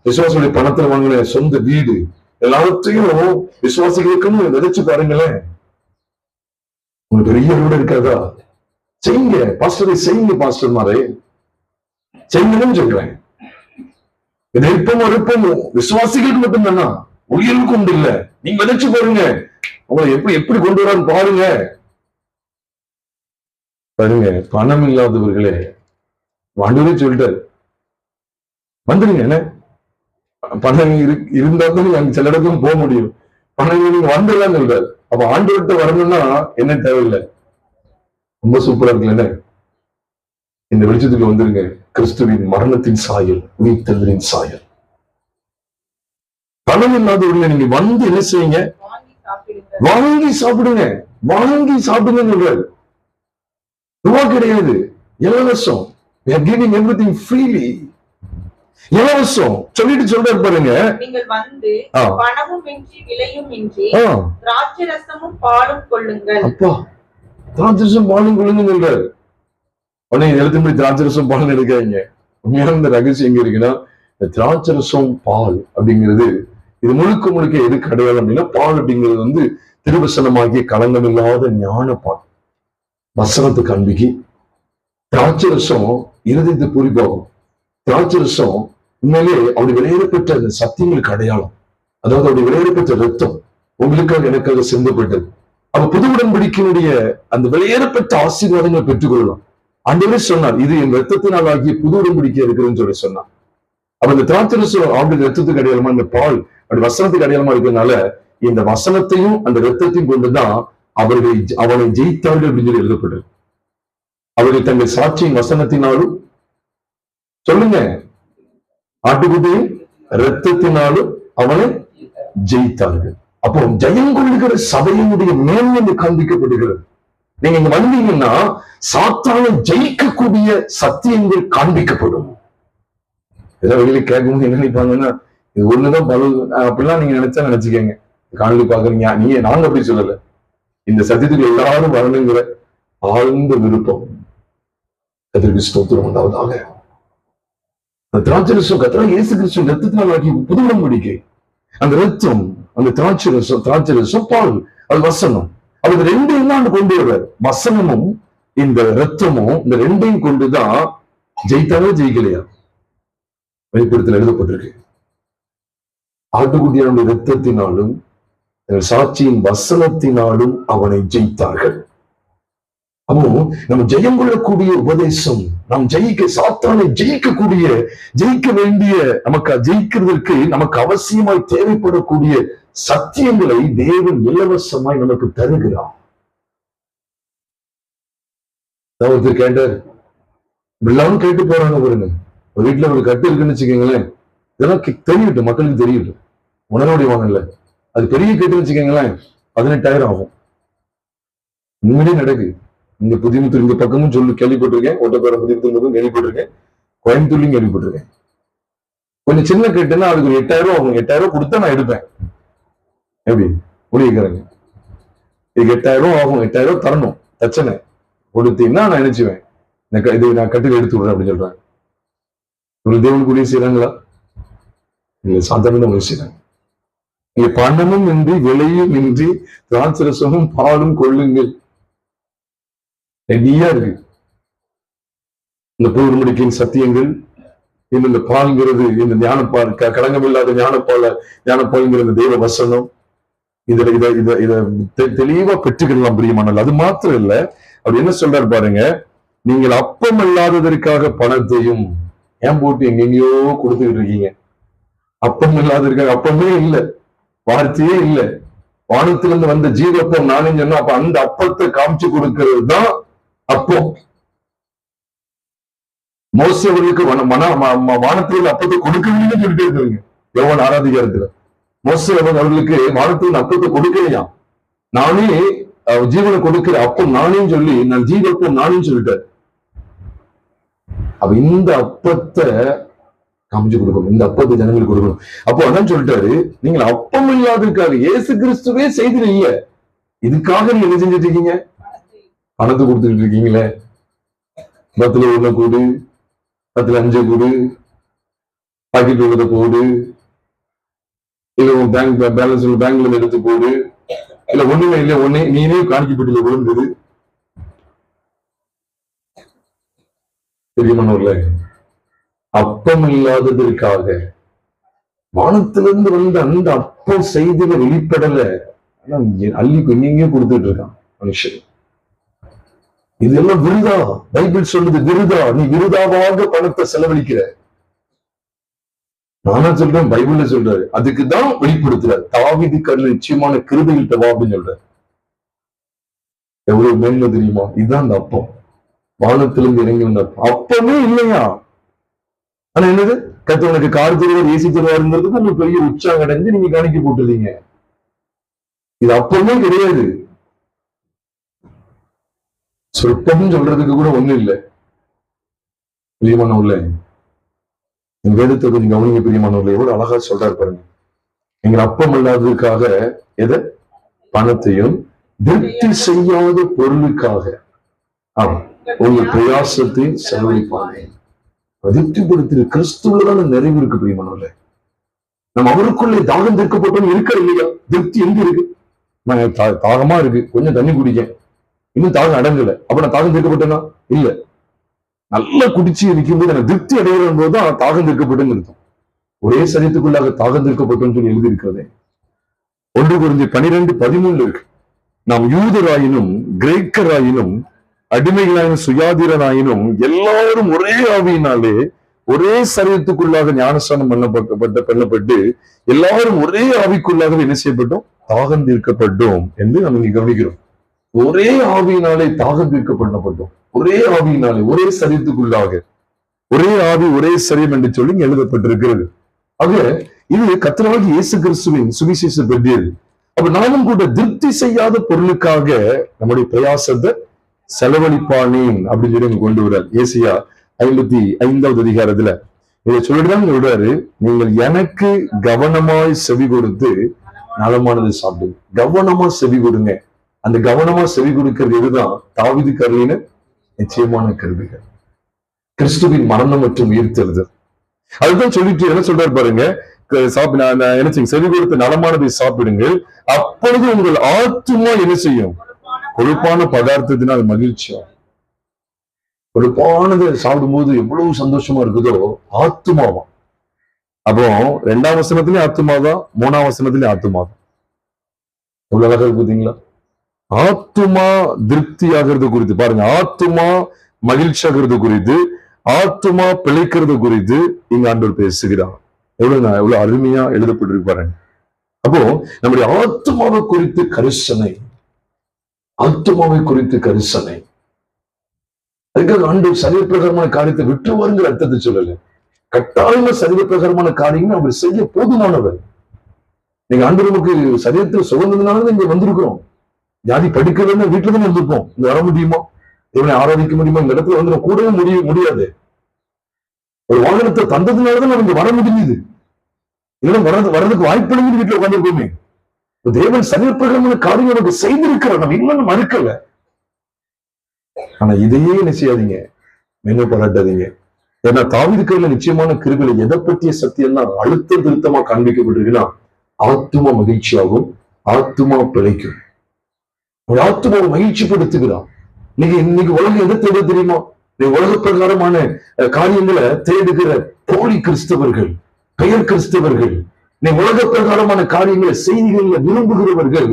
விசுவாசனுடைய பணத்துல வாங்கின சொந்த வீடு, எல்லாத்தையும் விசுவாசிகளுக்குன்னு விதைச்சு பாருங்களேன். உங்களுக்கு பெரிய அறுவடை இருக்காதா? செய்யுங்க பாஸ்டரை, செய்யுங்க பாஸ்டர் மாதிரி செய்யுங்கன்னு சொல்றேன். விதைப்பும் அறுப்பும் விசுவாசிகளுக்கு மட்டும்தானா, ஊழியர்களுக்கு உண்டு இல்ல. நீங்க விதைச்சு பாருங்க, உங்களை எப்படி கொண்டு வரான்னு பாருங்க. பாருங்க, பணம் இல்லாதவர்களே ஆண்டவரே சொல்லிட்டாரு, வந்துருங்க. என்ன பணம் இருந்தா தான் நீங்க சில இடத்துக்கும் போக முடியும். பணம் நீங்க வந்துடலாம்னு சொல்றாரு. அப்ப ஆண்டவர்கிட்ட வரணும்னா என்ன தேவையில்லை. ரொம்ப சூப்பரா இருக்குல்ல. என்ன இந்த வெளிச்சத்துக்கு வந்துருங்க. கிறிஸ்துவின் மரணத்தின் சாயல், உயிர்த்தெழுதலின் சாயல். பணம் இல்லாதவர்களை நீங்க வந்து என்ன செய்யுங்க, வாங்கி சாப்பிடுங்க. வாங்கி சாப்பிடுங்கன்னு சொல்றாரு. ரூபா கிடையாது, இலவசம். We are giving everything freely. இலவசம் சொல்லிட்டு சொல்றாரு பாருங்க. நீங்கள் வந்து பணமும் இன்றி விலையும் இன்றி திராட்சை ரசமும் பாலும் கொள்ளுங்கள். அப்பா, திராட்சை ரசம் பாலும் கொள்ளுங்கன்றாரு. உடனே எழுத்தும்படி திராட்சை ரசம் பால் எடுக்காதீங்க. உண்மையான இந்த ரகசியம் எங்க இருக்குன்னா, இந்த திராட்சை ரசம் பால் அப்படிங்கிறது இது முழுக்க முழுக்க எதுக்கு அடையாளம் அப்படின்னா, பால் அப்படிங்கிறது வந்து திருவசனமாகிய களங்கம் இல்லாத ஞான பால், வசனத்துக்கு அன்பிக்கு. திராட்சை ரசம் இருதயத்தை பூரிப்பாகும். திராட்சை ரசம் உண்மையிலே அவருடைய விளையாடப்பட்ட அந்த சத்தியங்களுக்கு அடையாளம். அதாவது அவருடைய விளையாடப்பட்ட ரத்தம் உங்களுக்காக எனக்காக சிந்தப்பட்டது. அப்ப புது உடன்படிக்கையினுடைய அந்த விளையாடப்பட்ட ஆசீர்வாதங்களை பெற்றுக்கொள்ளலாம். ஆண்டவரே சொன்னார், இது என் ரத்தத்தினால் ஆகிய புது உடன்படிக்கை இருக்குதுன்னு சொல்லி சொன்னார். அப்ப இந்த திராட்சை ரசம் அவருடைய ரத்தத்துக்கு அடையாளமா, இந்த பால் அப்படி வசனத்துக்கு அடையாளமா இருக்கிறதுனால இந்த வசனத்தையும் அந்த ரத்தத்தையும் கொண்டுதான் அவனை ஜெயித்தார்கள் அப்படின்னு சொல்லி எழுதப்பட்டது. அவர்கள் தங்கள் சாட்சியின் வசனத்தினாலும், சொல்லுங்க, ஆட்டுக்குட்டியின் ரத்தத்தினாலும் அவனை ஜெயித்தார்கள். அப்போ ஜெயம் கொள்ளுகிற சபையினுடைய மேன்மை காண்பிக்கப்படுகிறது. நீங்க இங்க வந்தீங்கன்னா சாத்தானை ஜெயிக்கக்கூடிய சத்தியங்கள் காண்பிக்கப்படும். ஏதோ வெளியில கேட்கும்போது என்ன நினைப்பாங்கன்னா, இது ஒண்ணுதான் பல அப்படிலாம் நீங்க நினைச்சா நினைச்சுக்கங்க. காணொலி பாக்குறீங்க, நீங்க நாங்க அப்படி சொல்லல. இந்த சத்தியத்துக்கு எல்லாரும் வரணுங்கிற ஆழ்ந்த விருப்பம் அதற்கு ஸ்தோத்திரம் உண்டாவதாக. திராட்சை ரசம் கர்த்தராகிய இயேசு கிறிஸ்துவின் ரத்தத்தினால் ஆகிய புது உடன்படிக்கை. அந்த ரத்தம், அந்த திராட்சை ரசம் பால், அது வசனம். அது ரெண்டையும் தான் கொண்டு வருவார். வசனமும் இந்த ரத்தமும் இந்த ரெண்டையும் கொண்டுதான் ஜெயித்தாவே ஜெயிக்கலையா வெளிப்படுத்தல் எழுதப்பட்டிருக்கு. ஆட்டுக்குட்டியானுடைய ரத்தத்தினாலும் சாட்சியின் வசனத்தினாலும் அவனை ஜெயித்தார்கள். அப்போ நம்ம ஜெயம் கொள்ளக்கூடிய உபதேசம், நாம் சாத்தானை ஜெயிக்க வேண்டிய, நமக்கு ஜெயிக்கிறதுக்கு நமக்கு அவசியமாய் தேவைப்படக்கூடிய சத்தியங்களை தேவன் இலவசமாய் நமக்கு தருகிறார். ஒருத்தர் கேட்டார், இப்படிலாம் கேட்டு போறாங்க பாருங்க. ஒரு வீட்டுல ஒரு கட்டு இருக்குன்னு வச்சுக்கோங்களேன், இதெல்லாம் தெரியட்டும், மக்களுக்கு தெரியட்டும், உணர்வுடையவாங்க இல்ல. அது பெரிய கட்டுன்னு வச்சுக்கோங்களேன், 18,000 ஆகும். உண்மையிலே நடக்கு. இங்க புதியமுத்தூர் இந்த பக்கமும் கேள்விப்பட்டிருக்கேன், ஒட்டப்பாறை புதியமுத்தூர் கேள்விப்பட்டிருக்கேன், கோயம்புத்தூர்லயும் கேள்விப்பட்டிருக்கேன். கொஞ்சம் சின்ன கேட்டுன்னா அதுக்கு ஒரு 8,000 ஆகும். 8,000 கொடுத்தா நான் எடுப்பேன். எப்படி முடிக்கிறாங்க, இதுக்கு 8,000 ஆகும், 8,000 தரணும், பிரச்சனை கொடுத்தீங்கன்னா நான் நினைச்சுவேன், இது நான் கட்டில எடுத்து விடுறேன் அப்படின்னு சொல்றேன். இவங்க தேவனுக்கு உதவி செய்யறாங்களா? இல்ல, சாதாரண உதவி செய்யறாங்க. இங்க பணமும் இன்றி விலையும் இன்றி திராட்சை ரசமும் பாலும் கொள்ளுங்கள். ரெடியா இருக்கு இந்த புது உடன்படிக்கையின் சத்தியங்கள். இந்த பால்ங்கிறது, இந்த ஞானப்பால், களங்கமில்லாத ஞானப்பால்ங்கிற இந்த தெய்வ வசனம், இத தெளிவா பெற்றுக்கலாம் பிரியமானால். அது மாத்திரம் இல்ல, அப்படி என்ன சொல்றாரு பாருங்க, நீங்கள் அப்பம் இல்லாததற்காக பணத்தையும் ஏன் போட்டு எங்கெங்கயோ கொடுத்துக்கிட்டு இருக்கீங்க. அப்பம் இல்லாததற்காக, அப்பமே இல்லை, வார்த்தையே இல்லை, வானத்திலிருந்து வந்த ஜீவப்பம் நானே சொன்னா, அப்ப அந்த அப்பத்தை காமிச்சு கொடுக்கிறது தான் அப்பம். மோசே அவர்களுக்கு வானத்தில் அப்பத்தை கொடுக்கணும்னு சொல்லிட்டே இருக்காங்க. யோவான் 6ஆம் அதிகாரத்துல மோசே அவர்களுக்கு வானத்தில் அப்பத்தை கொடுக்கலையாம். நானே ஜீவனை கொடுக்கிற அப்பம் நானே சொல்லி, நான் ஜீவப்பம் நானே சொல்லிட்டேன். அப்ப இந்த அப்பத்தை காமிச்சு கொடுக்கணும், இந்த அப்பத்தை ஜனங்களுக்கு கொடுக்கணும். அப்போ அதான் சொல்லிட்டாரு, நீங்கள் அப்பம் இல்லாததுக்காக இயேசு கிறிஸ்துவே செய்தது இல்ல, இதுக்காக நீங்க என்ன செஞ்சுட்டு இருக்கீங்க? பணத்தை கொடுத்துக்கிட்டு இருக்கீங்களே. 10ல 1 கூடு, 10ல 5 கூடு, பாக்கெட் உள்ளதை போடு, இல்ல உன் பேலன்ஸ் பேங்க்ல எடுத்து போடு, இல்ல ஒண்ணுமே இல்ல, ஒன்னே நீனே காணிக்கப்பட்டு விழுந்தது. தெரியுமானவர்கள, அப்பம் இல்லாததற்காக வானத்திலிருந்து வந்த அந்த அப்பம் செய்தில வெளிப்படல, ஆனா அள்ளி கொஞ்சம் கொடுத்துட்டு இருக்கான் மனுஷன். இதெல்லாம் விருதா, பைபிள் சொல்லுது விருதா, நீ விருதாவாக பணத்தை செலவழிக்கிற. நானா சொல்றேன், பைபிள்ல சொல்றாரு, அதுக்குதான் வெளிப்படுத்துறாரு. தாவீது கர்ல நிச்சயமான கிருபையிட்ட வா அப்படின்னு சொல்றாரு. எவ்வளவு மேன்மை தெரியுமா? இதுதான் அந்த அப்பம், வானத்திலிருந்து இறங்கி வந்த அப்பமே இல்லையா. ஆனா என்னது, கர்த்தருக்கு கார் தருவார், ஏசி தருவாருங்கிறதுக்கு உங்களுக்கு பெரிய உற்சாகம் அடைஞ்சு நீங்க காணிக்க போட்டுறீங்க. இது அப்பமே கிடையாது. சொற்பம் சொல்றதுக்கு கூட ஒண்ணு இல்லை. உள்ள எங்க வேதத்தை கொஞ்சம் கவனிங்க பிரியமானவர்கள், எவ்வளவு அழகா சொல்றாரு பாருங்க. எங்க அப்பம் இல்லாததுக்காக எதை? பணத்தையும் திருப்தி செய்யாத பொருளுக்காக உங்க பிரயாசத்தை செலவழிப்பாங்க. திருப்திப்படுத்தி கிறிஸ்துவதான நிறைவு இருக்கு பிரியமானவர்களே. நம்ம அவருக்குள்ளே தாகம் தீர்க்கப்பட்டோம் இருக்க இல்லையா? திருப்தி எங்க இருக்கு? நான் தாகமா இருக்கு, கொஞ்சம் தண்ணி குடிக்க, இன்னும் தாகம் அடங்கல, அப்ப நான் தாகம் தீர்க்கப்பட்டேன்னா இல்ல. நல்லா குடிச்சு இருக்கும்போது எனக்கு திருப்தி அடைகிற போதுதான் தாகம் தீர்க்கப்பட்டுன்னு இருக்கும். ஒரே சரீரத்துக்குள்ளாக தாகம் தீர்க்கப்பட்டோம்னு சொல்லி எழுதி இருக்கிறதே 1 Corinthians 12:13 இருக்கு. நாம் யூதராயினும் கிரேக்கராயினும் அடிமைகளாயினும் சுயாதீரனாயினும் எல்லாரும் ஒரே ஆவியினாலே ஒரே சரீரத்துக்குள்ளாக ஞானஸ்நானம் பண்ணப்பட்டு எல்லாரும் ஒரே ஆவிக்குள்ளாக என்ன செய்யப்பட்டோம்? தாகம் தீர்க்கப்பட்டோம் என்று நம்ம இங்க கவனிக்கிறோம். ஒரே ஆவியினாலே தாகம் தீர்க்கப்பட்டோம். ஒரே ஆவியினாலே ஒரே சரீரத்துக்குள்ளாக ஒரே ஆவி ஒரே சரீரம் என்று சொல்லி எழுதப்பட்டிருக்கிறது. ஆக இது கர்த்தராகிய இயேசு கிறிஸ்துவின் சுவிசேஷ பெட்டியது. அப்ப நாமும் கூட திருப்தி செய்யாத பொருளுக்காக நம்முடைய பிரயாசத்தை செலவழிப்பானேன் அப்படின்னு சொல்லி கொண்டு வர்றார். ஏசாயா 55வது அதிகாரத்துல இதை சொல்லிட்டுதான் சொல்றாரு, நீங்கள் எனக்கு கவனமாய் செவி கொடுத்து நலமானது சாப்பிடுங்க. கவனமா செவி கொடுங்க. அந்த கவனமா செவி கொடுக்கிறது எதுதான்? தாவீது கருளின நிச்சயமான கருவிகள், கிறிஸ்துவின் மரணம் மற்றும் உயிர்த்தெழுதல். அதுதான் சொல்லிட்டு என்ன சொல்றாரு பாருங்க, என்ன செய்யும்? செவி கொடுத்து நலமானதை சாப்பிடுங்கள், அப்பொழுது உங்கள் ஆத்துமா என்ன செய்யும்? கொழுப்பான பதார்த்தத்தினால் மகிழ்ச்சியாகும். கொழுப்பானது சாப்பிடும்போது எவ்வளவு சந்தோஷமா இருக்குதோ ஆத்துமாவா. அப்போ 2ஆம் வசனத்திலேயும் ஆத்துமாதான், 3ஆம் வசனத்திலேயும் ஆத்துமாதான். எவ்வளவு அழகா இருக்கு பாத்தீங்களா? ஆத்துமா திருப்தி ஆகிறது குறித்து பாருங்க, ஆத்துமா மகிழ்ச்சி ஆகிறது குறித்து, ஆத்துமா பிழைக்கிறது குறித்து இங்க ஆண்டவர் பேசுகிறார். எவ்வளவு அருமையா எழுதப்பட்டிருக்கு பாருங்க. அப்போ நம்முடைய ஆத்துமாவை குறித்து கரிசனை, ஆத்துமாவை குறித்து கரிசனை. அதுக்காக ஆண்டவர் சரீர பிரகாரமான காரியத்தை விட்டு வருங்கிற அர்த்தத்தை சொல்லல. கட்டாயமா சரீர பிரகாரமான காரியங்கள் அவர் செய்ய போதுமானவர். நீங்க ஆண்டவர் நமக்கு சரீரத்தில் சுகந்ததுனால இங்க வந்திருக்கிறோம். ஜாதி படிக்கிறதுன்னு வீட்டுல தான் வந்திருப்போம். இங்க வர முடியுமா? இவனை ஆராதிக்க முடியுமா? இந்த இடத்துல வந்து கூடவே முடியாது. ஒரு வாகனத்தை தந்ததுனாலதான் நம்ம இங்க வர முடியுது. இல்லைன்னா வர்றதுக்கு வாய்ப்பு இல்லைன்னு வீட்டுல உட்காந்துருக்கோமே. தேவன் சரீர பிரகாரமான காரியம் நமக்கு செய்திருக்கிறார், நம்ம இல்லைன்னு மறுக்கல. ஆனா இதையே என்ன செய்யாதீங்க, மென்ன பாராட்டாதீங்க. ஏன்னா தாவீது கையில நிச்சயமான கிருபையில எதை பற்றிய சத்தியம் தான் அழுத்த திருத்தமா காண்பிக்கப்பட்டிருக்குன்னா, ஆத்துமா மகிழ்ச்சியாகும், ஆத்துமா பிழைக்கும். ஆத்துமாவை மகிழ்ச்சி படுத்துகிறான். இன்னைக்கு உலகம் எதை தேட தெரியுமா? உலக பிரகாரமான காரியங்களை தேடுகிற போலி கிறிஸ்தவர்கள், பெயர் கிறிஸ்தவர்கள், உலக பிரகாரமான காரியங்களை செய்திகள்ல விரும்புகிறவர்கள்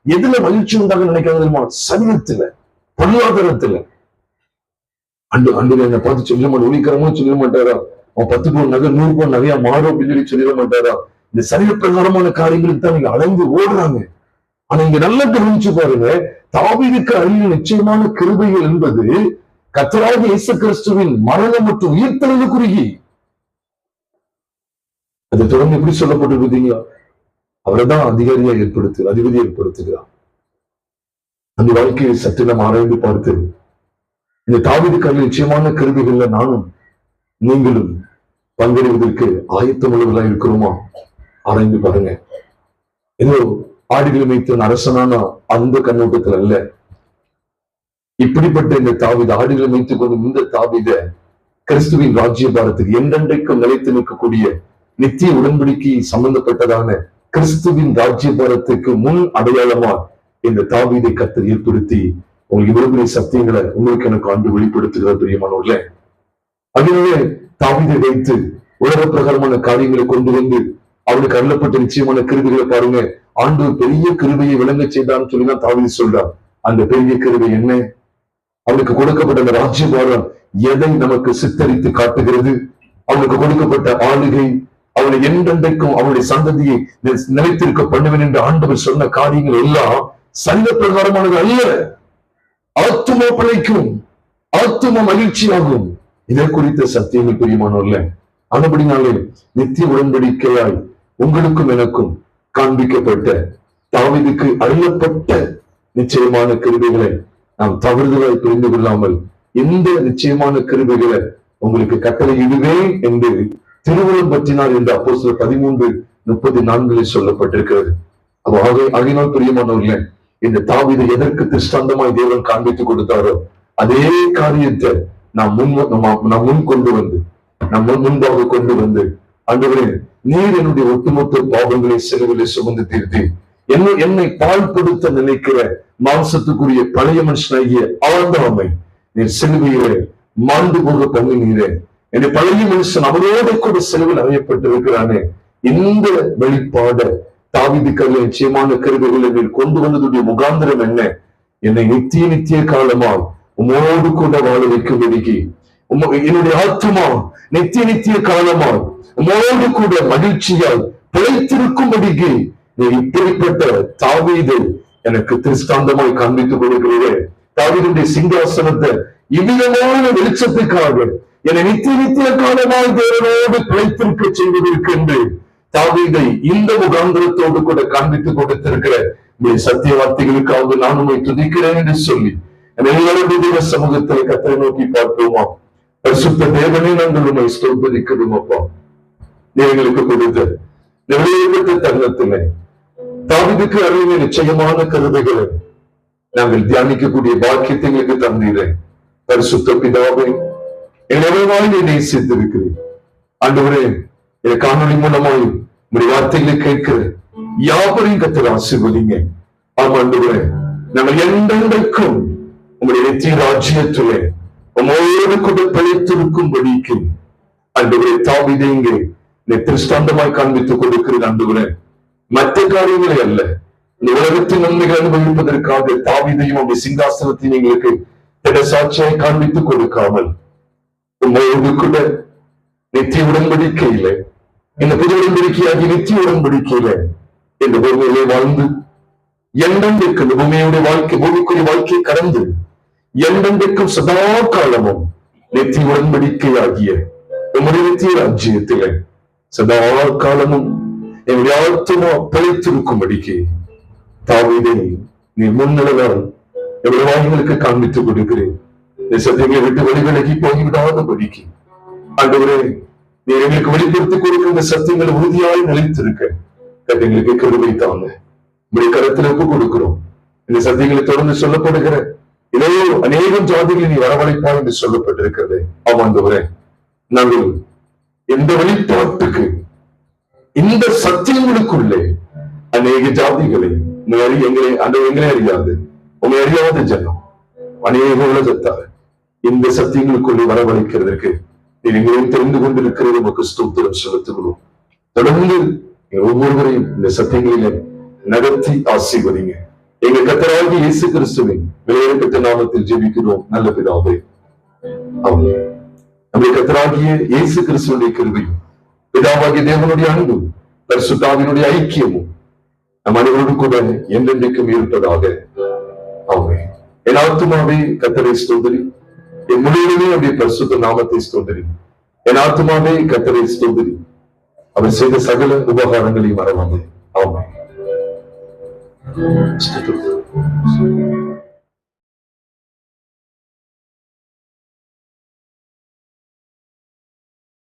எதுல மகிழ்ச்சி உண்டாக நினைக்கிறாங்க தெரியுமா? சரீரத்துல, பொருளாதாரத்துல. அன்று என்னை பார்த்து சொல்ல மாட்டேன், ஒளிக்கிறமும் சொல்ல மாட்டாரா? அவன் 10 பவுன் நகை 100 பவுன் நகையா மாறும் அப்படின்னு சொல்லி சொல்லிட மாட்டாரா? இந்த சரீர பிரகாரமான காரியங்களுக்கு தான் நீங்க அலைந்து ஓடுறாங்க. ஆனா இங்க நல்லா கவனிச்சு பாருங்க, தாவீதுக்கு அருகில் நிச்சயமான கிருபைகள் என்பது கர்த்தராகிய இயேசு கிறிஸ்துவின் மரணம் மற்றும் உயிர்த்தெழுதல் குறிகி. அது தொடர்ந்து எப்படி சொல்லப்பட்டிருக்கீங்களா? அவரைதான் அதிகாரியா அதிபதியை ஏற்படுத்துகிறார். அந்த வாழ்க்கையை சற்று நாம் ஆராய்ந்து பார்த்து, இந்த தாவீதுக்கு அருகில் நிச்சயமான கிருபைகள்ல நானும் நீங்களும் பங்கெடுவதற்கு ஆயத்தமுள்ளவர்களா இருக்கிறோமா? ஆராய்ந்து பாருங்க. ஏதோ ஆடுகளை மேய்த்த அரசனான அந்த கண்ணோட்டத்தில் அல்ல. இப்படிப்பட்ட இந்த தாவீது, ஆடுகளை மேய்த்துக் கொண்டு இந்த தாவீத கிறிஸ்துவின் ராஜ்யபாரத்துக்கு என்றென்றைக்கும் நிலைத்து நிற்கக்கூடிய நித்திய உடன்படிக்கை சம்பந்தப்பட்டதான கிறிஸ்துவின் ராஜ்யபாரத்துக்கு முன் அடையாளமா இந்த தாவீதை கர்த்தர் ஏற்படுத்தி உங்களுக்கு இவ்வளவு சத்தியங்களை உங்களுக்கு எனக்கு ஆண்டு வெளிப்படுத்துகிறார் பிரியமானவர்களே. அதனாலே தாவீதை வைத்து உலக பிரகாரமான காரியங்களை கொண்டு வந்து அவனுக்கு அருளப்பட்ட நிச்சயமான கிருபைகளை பாருங்க. ஆண்டவர் பெரிய கிருபையை விளங்க செய்தான்னு சொல்லிதான் தாவீது சொல்றார். அந்த பெரிய கிருபை என்ன? அவனுக்கு கொடுக்கப்பட்ட அந்த ராஜ்யபாரம் எதை நமக்கு சித்தரித்து காட்டுகிறது? அவனுக்கு கொடுக்கப்பட்ட ஆளுகை, அவனை என்றென்றைக்கும் அவனுடைய சந்ததியை நிலைத்திருக்க பண்ணுவேன் என்று ஆண்டவர் சொன்ன காரியங்கள் எல்லாம் சரீர பிரகாரமானது அல்ல. ஆத்துமா பிழைக்கும், ஆத்துமா மகிழ்ச்சியாகும். இதை குறித்த சத்தியங்கள் பிரியமானவர்களே. ஆனபடினாலே நித்திய உடன்படிக்கையாய் உங்களுக்கும் எனக்கும் காண்பிக்கப்பட்ட தாவீதுக்கு அருளப்பட்ட நிச்சயமான கிருபைகளை நாம் தவறுதலாய் புரிந்து கொள்ளாமல் இந்த நிச்சயமான கிருபைகளை உங்களுக்கு கட்டளையிடுவேன் என்று திருவுளம் பற்றினார் என்று அப்போஸ்தலர் 13:34 சொல்லப்பட்டிருக்கிறது. ஆகையினால் பிரியமானவர்களே, இந்த தாவீதை எதற்கு திருஷ்டாந்தமாய் தேவன் காண்பித்து கொடுத்தாரோ அதே காரியத்தை நாம் முன் கொண்டு வந்து முன்பாக கொண்டு வந்து, ஆண்டவரே நீர் என்னுடைய ஒட்டுமொத்த பாவங்களை சிலுவையிலே சுமந்து தீர்த்தி என்னை பாழ்படுத்த நினைக்கிற மாம்சத்துக்குரிய பழைய மனுஷனாகிய ஆதாமை நீர் சிலுவையிலே மாண்டு போக பண்ணினீரே, என்னுடைய பழைய மனுஷன் அவரோடு கூட சிலுவையில் அறையப்பட்டிருக்கிறானே, இந்த வெளிப்பாட தாவீதுக்கு நிச்சயமான கருவிகளை நீர் கொண்டு வந்ததுடைய முகாந்திரம் என்ன? என்னை நித்திய காலமாக உம்மோடு கூட வாழ வைக்கும்படிக்கு, என்னுடைய ஆத்மா நித்திய காலமாக உம்மோடு கூட மகிழ்ச்சியால் பிழைத்திருக்கும்படிக்கு நீ இப்படிப்பட்ட தாவீதை எனக்கு திருஷ்டாந்தமாய் காண்பித்துக் கொடுக்கிறீரே. தாவீதுடைய சிங்காசனத்தை இவ்விதமான வெளிச்சத்துக்காக என்னை நித்திய காலமாய் தேவனோடு பிழைத்திருக்க செய்வதற்கு என்று தாவீதை இந்த முகாந்திரத்தோடு கூட காண்பித்துக் கொடுத்திருக்கிற சத்திய வார்த்தைகளுக்காக நான் உண்மை துதிக்கிறேன் என்று சொல்லி எல்லாருடைய தேவ சமூகத்தில் கர்த்தரை நோக்கி பார்ப்போமா? பரிசுத்த தேவனே, நாங்கள் உண்மை ஸ்தோத்திரிக்கிறோம் அப்பா. எங்களுக்கு கொடுத்த நிறைவேற்ற தருணத்திலே தாவீதுக்கு அருளின நிச்சயமான கருதைகளை நாங்கள் தியானிக்கக்கூடிய பாக்கியத்தை எங்களுக்கு தந்தீரேன். பரிசுத்த பிதாவே, என்னவாய் நீ நேசித்திருக்கிறேன் ஆண்டவரே. என் காணொலி மூலமாய் உங்களுடைய வார்த்தைகளை கேட்கிற யாவரையும் கர்த்தர் ஆசீர்வதிங்க. ஆமா ஆண்டவரே, நாங்கள் என்றென்றைக்கும் உங்களுடைய நித்திய ராஜ்யத்திலே உம்மோடு கூட பிழைத்திருக்கும்படிக்கு ஆண்டவரே தாவீதை இங்கே திருஷ்டாந்தமாய் காண்பித்துக் கொடுக்கிறது ஆண்டவரே. மற்ற காரியங்களே அல்ல, இந்த உலகத்தின் நன்மைகள் அனுபவிப்பதற்காக தாவீதையும் அவருடைய சிங்காசனத்தையும் எங்களுக்கு சாட்சியாய் காண்பித்துக் கொடுக்காமல் உம்மோடு கூட நித்திய உடன்படிக்கையில, இந்த புது உடன்படிக்கையாகி நித்திய உடன்படிக்கையில இந்த பூமியிலே வாழ்ந்து எந்தெந்தைக்கு இந்த பூமியுடைய வாழ்க்கை பூமிக்குரிய வாழ்க்கையை கடந்து எந்தெந்தைக்கும் சதா காலமும் நித்திய உடன்படிக்கையாகிய உம்முடைய நித்திய ராஜ்யத்திலே சதா காலமும் என்னுடைய ஆத்மா பிழைத்திருக்கும்படிக்கு தாவீதை நீ முன்னிலையால் எவ்வளவு வாய்களுக்கு காண்பித்துக் கொடுக்கிறேன். இந்த சத்தியங்களை விட்டு வழிவிலகி போய்விடாதபடிக்கு ஆண்டவரே, நீர் எங்களுக்கு வெளிப்படுத்திக் கொடுக்கிற இந்த சத்தியங்களை உறுதியாய் நிலைத்திருக்க எங்களுக்கு கருவை தாங்க உங்களுடைய கருத்தில் ஒப்பு கொடுக்கிறோம். இந்த சத்தியங்களை தொடர்ந்து சொல்லப்படுகிற இதோ அநேகம் ஜாதிகளை நீ வரவழைப்பா என்று சொல்லப்பட்டிருக்கிறது. ஆமாண்டவரே, நாங்கள் இந்த வெளிப்பாட்டுக்கு இந்த சத்தியங்களுக்குள்ளே அநேக ஜாதிகளை எங்களை அறியாது உண்மை அறியாத ஜனம் அநேக உலகத்தார் இந்த சத்தியங்களுக்குள்ளே வரவழைக்கிறதுக்கு எங்களையும் தெரிந்து கொண்டிருக்கிறது. நமக்கு ஸ்தோத்திரம் செலுத்துகிறோம். தொடர்ந்து ஒவ்வொருவரையும் இந்த சத்தியங்களிலே நகர்த்தி ஆசீர்வதிங்க. எங்க கர்த்தராகிய இயேசு கிறிஸ்துவின் விலையேறப்பட்ட நாமத்தில் ஜெபிக்கிறோம் நல்ல பிதாவே, ஆமென். நம்முடைய கர்த்தராகிய இயேசு கிறிஸ்துவினுடைய கிருபையும் பிதாவாகிய தேவனுடைய அன்பும் பரிசுத்த ஆவியினுடைய ஐக்கியமும் நம் அனைவரோடு கூட என்றென்றைக்கும் இருப்பதாக. ஆமென். என் ஆத்துமாவே கர்த்தரை ஸ்தோத்திரி, என் முழுவதுமே அவருடைய பரிசுத்த நாமத்தை ஸ்தோத்திரி. என் ஆத்துமாவே கர்த்தரை ஸ்தோத்திரி, அவர் செய்த சகல உபகாரங்களையும் மறவாதே. ஆமென்.